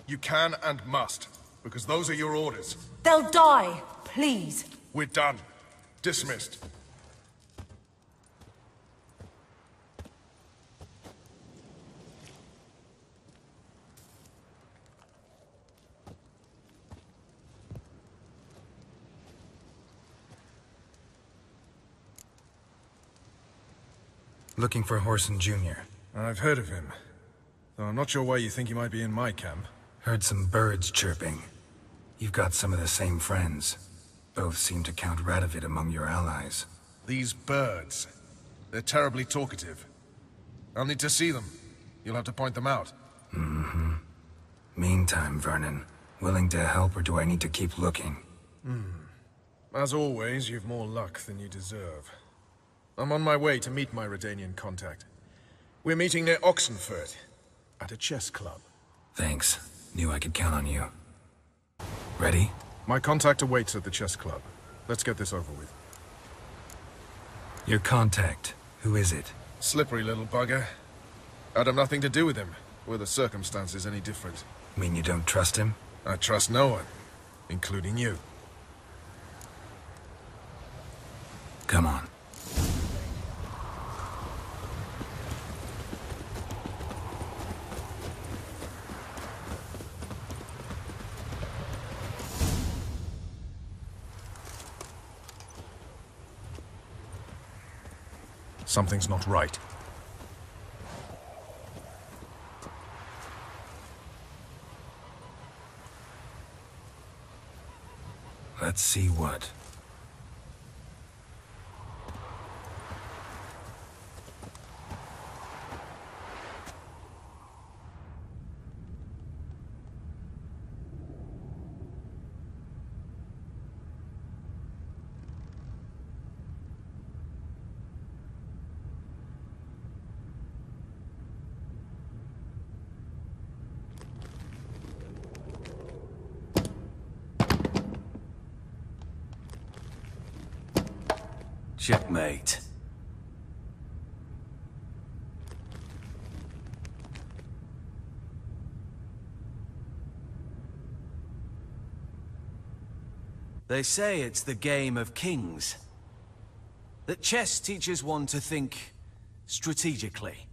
Speaker 12: You can and must. because those are your orders.
Speaker 9: They'll die, please.
Speaker 12: We're done. Dismissed.
Speaker 2: Looking for Horson Jr.
Speaker 8: I've heard of him, though I'm not sure why you think he might be in my camp.
Speaker 2: Heard some birds chirping. You've got some of the same friends. Both seem to count Radovid among your allies.
Speaker 8: These birds. They're terribly talkative. I'll need to see them. You'll have to point them out.
Speaker 2: Mm-hmm. Meantime, Vernon, willing to help or do I need to keep looking?
Speaker 8: As always, you've more luck than you deserve. I'm on my way to meet my Redanian contact. We're meeting near Oxenfurt, at a chess club.
Speaker 2: Thanks. Knew I could count on you. Ready?
Speaker 8: My contact awaits at the chess club. Let's get this over with.
Speaker 2: Your contact. Who is it?
Speaker 8: Slippery little bugger. I'd have nothing to do with him. Were the circumstances any different?
Speaker 2: Mean you don't trust him?
Speaker 8: I trust no one, including you.
Speaker 2: Come on.
Speaker 8: Something's not right.
Speaker 2: Let's see what.
Speaker 22: Checkmate. They say it's the game of kings. That chess teaches one to think strategically.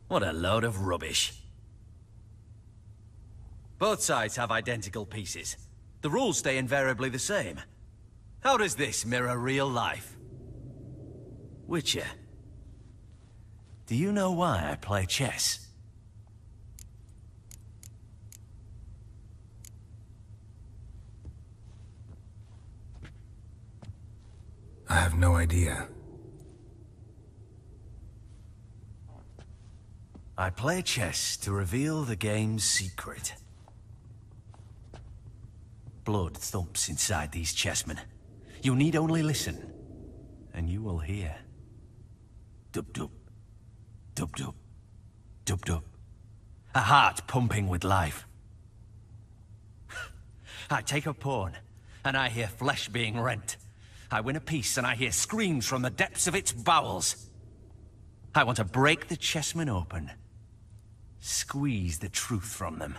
Speaker 22: What a load of rubbish. Both sides have identical pieces. The rules stay invariably the same. How does this mirror real life? Witcher, do you know why I play chess?
Speaker 2: I have no idea.
Speaker 22: I play chess to reveal the game's secret. Blood thumps inside these chessmen. You need only listen, and you will hear. Dub-dub, dub-dub, dub-dub. A heart pumping with life. I take a pawn, and I hear flesh being rent. I win a piece, and I hear screams from the depths of its bowels. I want to break the chessmen open. Squeeze the truth from them.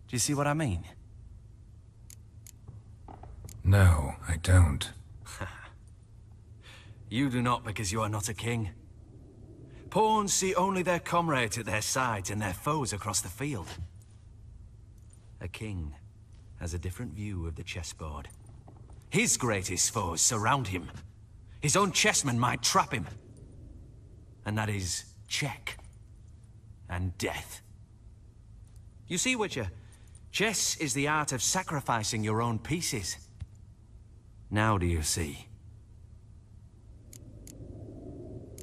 Speaker 22: Do you see what I mean?
Speaker 2: No, I don't.
Speaker 22: You do not because you are not a king. Pawns see only their comrades at their sides and their foes across the field. A king has a different view of the chessboard. His greatest foes surround him. His own chessmen might trap him. And that is check and death. You see, Witcher, chess is the art of sacrificing your own pieces. Now do you see?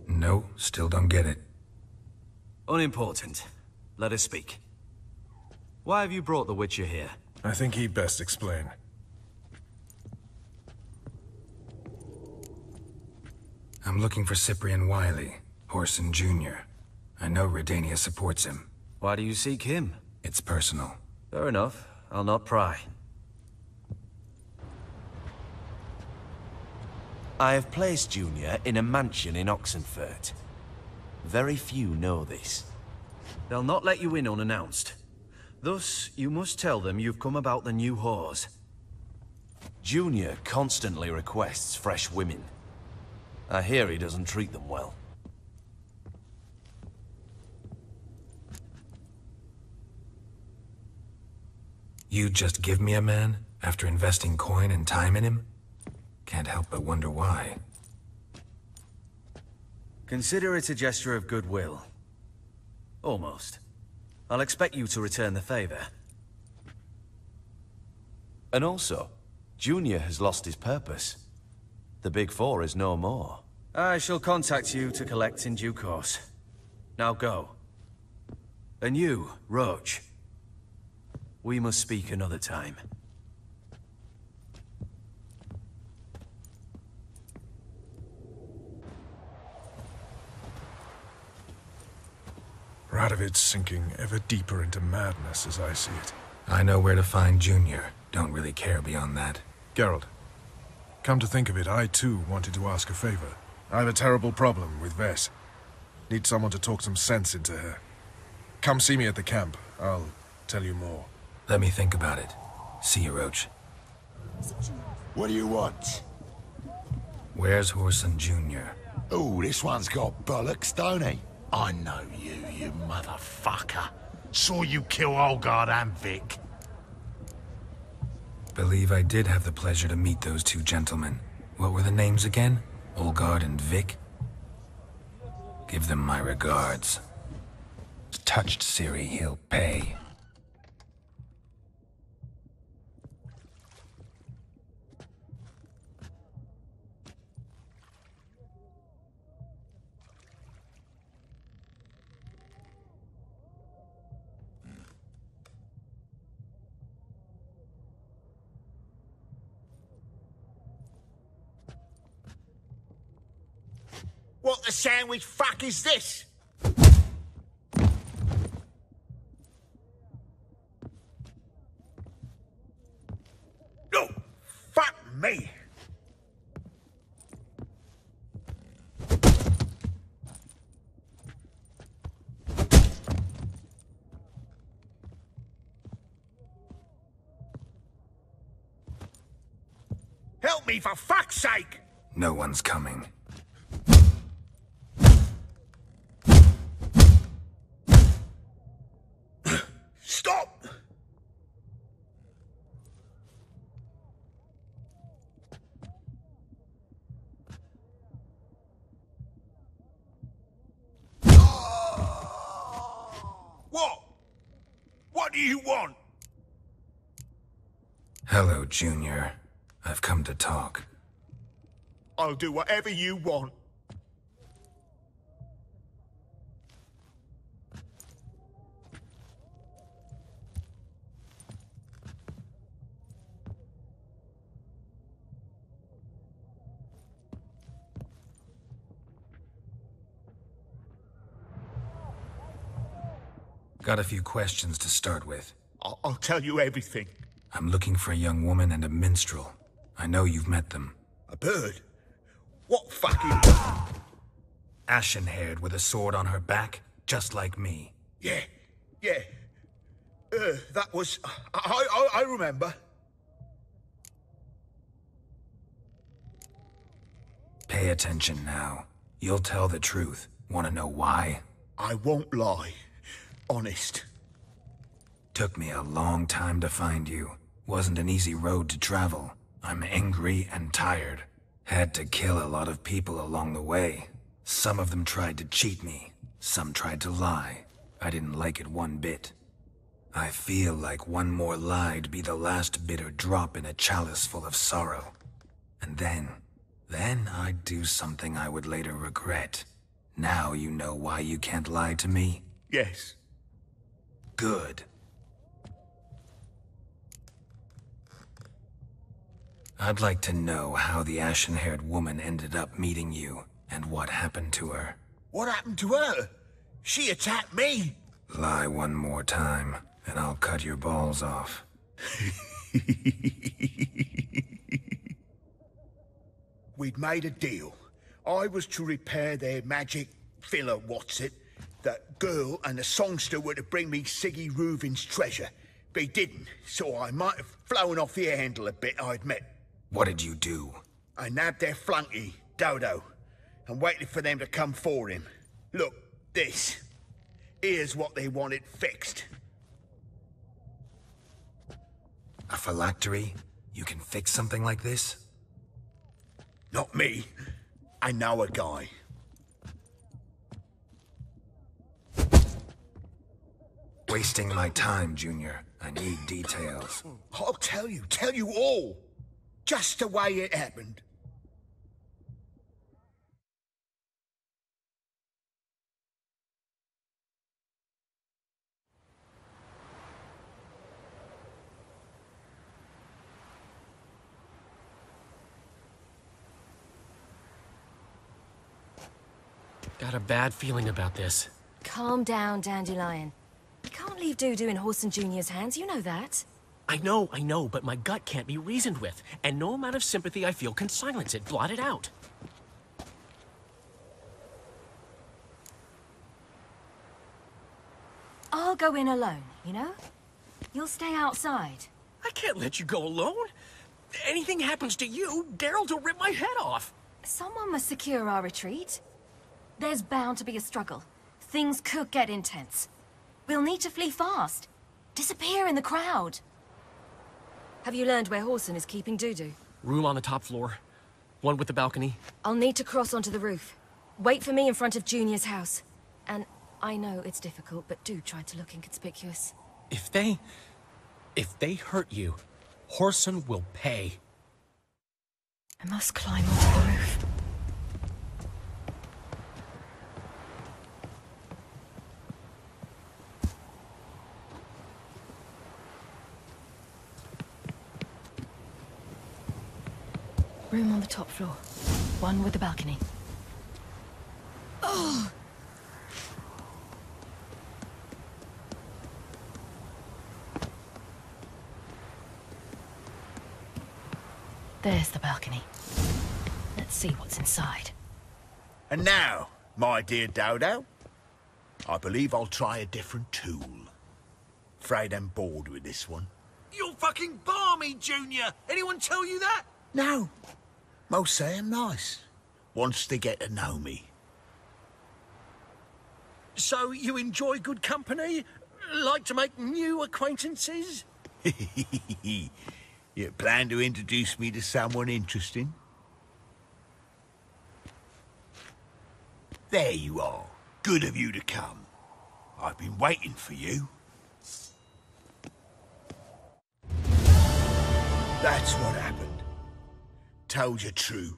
Speaker 2: No, still don't get it.
Speaker 22: Unimportant. Let us speak. Why have you brought the Witcher here?
Speaker 8: I think he'd best explain.
Speaker 2: I'm looking for Cyprian Wiley, Horson Jr. I know Redania supports him.
Speaker 22: Why do you seek him?
Speaker 2: It's personal.
Speaker 22: Fair enough. I'll not pry. I have placed Junior in a mansion in Oxenfurt. Very few know this.
Speaker 20: They'll not let you in unannounced. Thus, you must tell them you've come about the new whores. Junior constantly requests fresh women. I hear he doesn't treat them well.
Speaker 2: You just give me a man after investing coin and time in him? Can't help but wonder why.
Speaker 20: Consider it a gesture of goodwill. Almost. I'll expect you to return the favor. And also, Junior has lost his purpose. The Big Four is no more. I shall contact you to collect in due course. Now go. And you, Roach. We must speak another time.
Speaker 8: Radovid's sinking ever deeper into madness as I see it.
Speaker 2: I know where to find Junior. Don't really care beyond that.
Speaker 8: Geralt, come to think of it, I too wanted to ask a favor. I have a terrible problem with Vess. Need someone to talk some sense into her. Come see me at the camp. I'll tell you more.
Speaker 2: Let me think about it. See you, Roach.
Speaker 13: What do you want?
Speaker 2: Where's Whoreson Jr.?
Speaker 13: Oh, this one's got bollocks, don't he? I know you, you motherfucker. Saw you kill Olgard and Vic.
Speaker 2: Believe I did have the pleasure to meet those two gentlemen. What were the names again? Olgard and Vic? Give them my regards. Touched Ciri, he'll pay.
Speaker 15: What the sandwich fuck is this? No! Fuck me! Help me for fuck's sake!
Speaker 2: No one's coming.
Speaker 15: Stop! What? What do you want?
Speaker 2: Hello, Junior. I've come to talk.
Speaker 15: I'll do whatever you want.
Speaker 2: Got a few questions to start with.
Speaker 15: I'll tell you everything.
Speaker 2: I'm looking for a young woman and a minstrel. I know you've met them.
Speaker 15: A bird? What fucking...
Speaker 2: Ashen-haired with a sword on her back, just like me.
Speaker 15: Yeah. That was... I remember.
Speaker 2: Pay attention now. You'll tell the truth. Want to know why?
Speaker 15: I won't lie. Honest.
Speaker 2: Took me a long time to find you. Wasn't an easy road to travel. I'm angry and tired. Had to kill a lot of people along the way. Some of them tried to cheat me. Some tried to lie. I didn't like it one bit. I feel like one more lie'd be the last bitter drop in a chalice full of sorrow. And then I'd do something I would later regret. Now you know why you can't lie to me?
Speaker 15: Yes.
Speaker 2: Good. I'd like to know how the ashen-haired woman ended up meeting you, and what happened to her.
Speaker 15: What happened to her? She attacked me.
Speaker 2: Lie one more time, and I'll cut your balls off.
Speaker 15: We'd made a deal. I was to repair their magic filler, what's it,
Speaker 12: That girl and the songster were to bring me Siggy Reuven's treasure. But he didn't, so I might have flown off the handle a bit, I admit.
Speaker 2: What did you do?
Speaker 12: I nabbed their flunky, Dodo, and waited for them to come for him. Look, this. Here's what they wanted fixed.
Speaker 2: A phylactery? You can fix something like this?
Speaker 12: Not me. I know a guy.
Speaker 2: Wasting my time, Junior. I need details.
Speaker 12: I'll tell you all. Just the way it happened.
Speaker 10: Got a bad feeling about this.
Speaker 16: Calm down, Dandelion. You can't leave Dudu in Horson Jr.'s hands, you know that.
Speaker 10: I know, but my gut can't be reasoned with, and no amount of sympathy I feel can silence it, blot it out.
Speaker 16: I'll go in alone, you know? You'll stay outside.
Speaker 10: I can't let you go alone. Anything happens to you, Geralt will rip my head off.
Speaker 16: Someone must secure our retreat. There's bound to be a struggle. Things could get intense. We'll need to flee fast. Disappear in the crowd. Have you learned where Horson is keeping Dudu?
Speaker 10: Room on the top floor. One with the balcony.
Speaker 16: I'll need to cross onto the roof. Wait for me in front of Junior's house. And I know it's difficult, but do try to look inconspicuous.
Speaker 10: If they hurt you, Horson will pay.
Speaker 16: I must climb onto the roof. Room on the top floor. One with the balcony. Oh! There's the balcony. Let's see what's inside.
Speaker 12: And now, my dear Dodo, I believe I'll try a different tool. Afraid I'm bored with this one.
Speaker 19: You're fucking balmy, Junior! Anyone tell you that?
Speaker 12: No. Most say I'm nice. Wants to get to know me.
Speaker 19: So you enjoy good company? Like to make new acquaintances?
Speaker 12: You plan to introduce me to someone interesting? There you are. Good of you to come. I've been waiting for you. That's what happened. Told you true.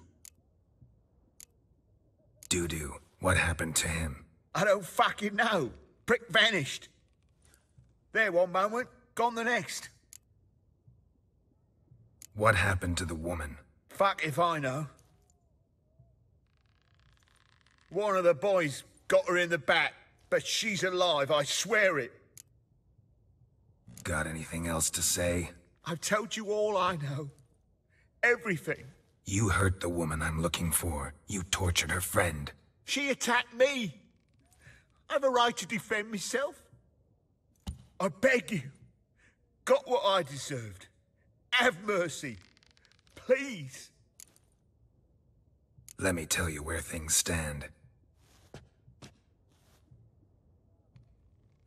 Speaker 2: Dudu, what happened to him?
Speaker 12: I don't fucking know. Prick vanished. There one moment, gone the next.
Speaker 2: What happened to the woman?
Speaker 12: Fuck if I know. One of the boys got her in the back, but she's alive, I swear it.
Speaker 2: Got anything else to say?
Speaker 12: I've told you all I know. Everything.
Speaker 2: You hurt the woman I'm looking for. You tortured her friend.
Speaker 12: She attacked me. I have a right to defend myself. I beg you. Got what I deserved. Have mercy. Please.
Speaker 2: Let me tell you where things stand.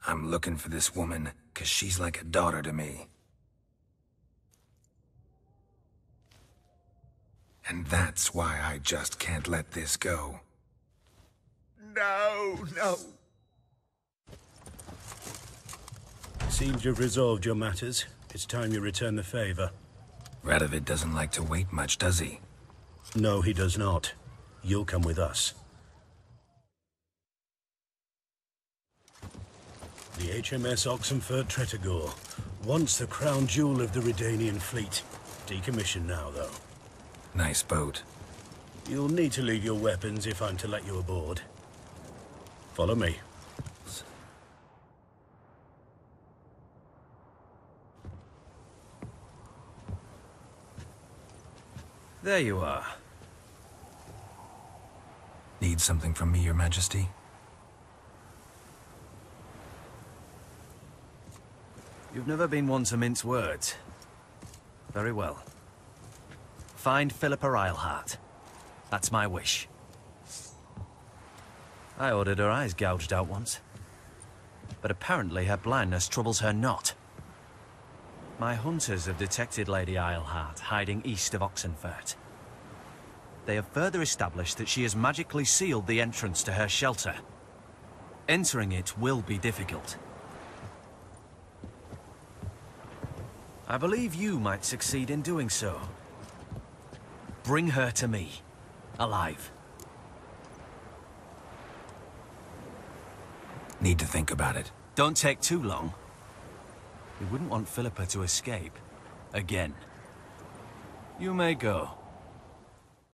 Speaker 2: I'm looking for this woman, 'cause she's like a daughter to me. And that's why I just can't let this go.
Speaker 12: No.
Speaker 19: Seems you've resolved your matters. It's time you return the favor.
Speaker 2: Radovid doesn't like to wait much, does he?
Speaker 19: No, he does not. You'll come with us. The HMS Oxenfurt Tretogor, once the crown jewel of the Redanian fleet. Decommissioned now, though.
Speaker 2: Nice boat.
Speaker 19: You'll need to leave your weapons if I'm to let you aboard. Follow me.
Speaker 20: There you are.
Speaker 2: Need something from me, Your Majesty?
Speaker 22: You've never been one to mince words. Very well. Find Philippa Eilhart. That's my wish. I ordered her eyes gouged out once. But apparently her blindness troubles her not. My hunters have detected Lady Eilhart hiding east of Oxenfurt. They have further established that she has magically sealed the entrance to her shelter. Entering it will be difficult. I believe you might succeed in doing so. Bring her to me, alive.
Speaker 2: Need to think about it.
Speaker 22: Don't take too long. We wouldn't want Philippa to escape. Again. You may go.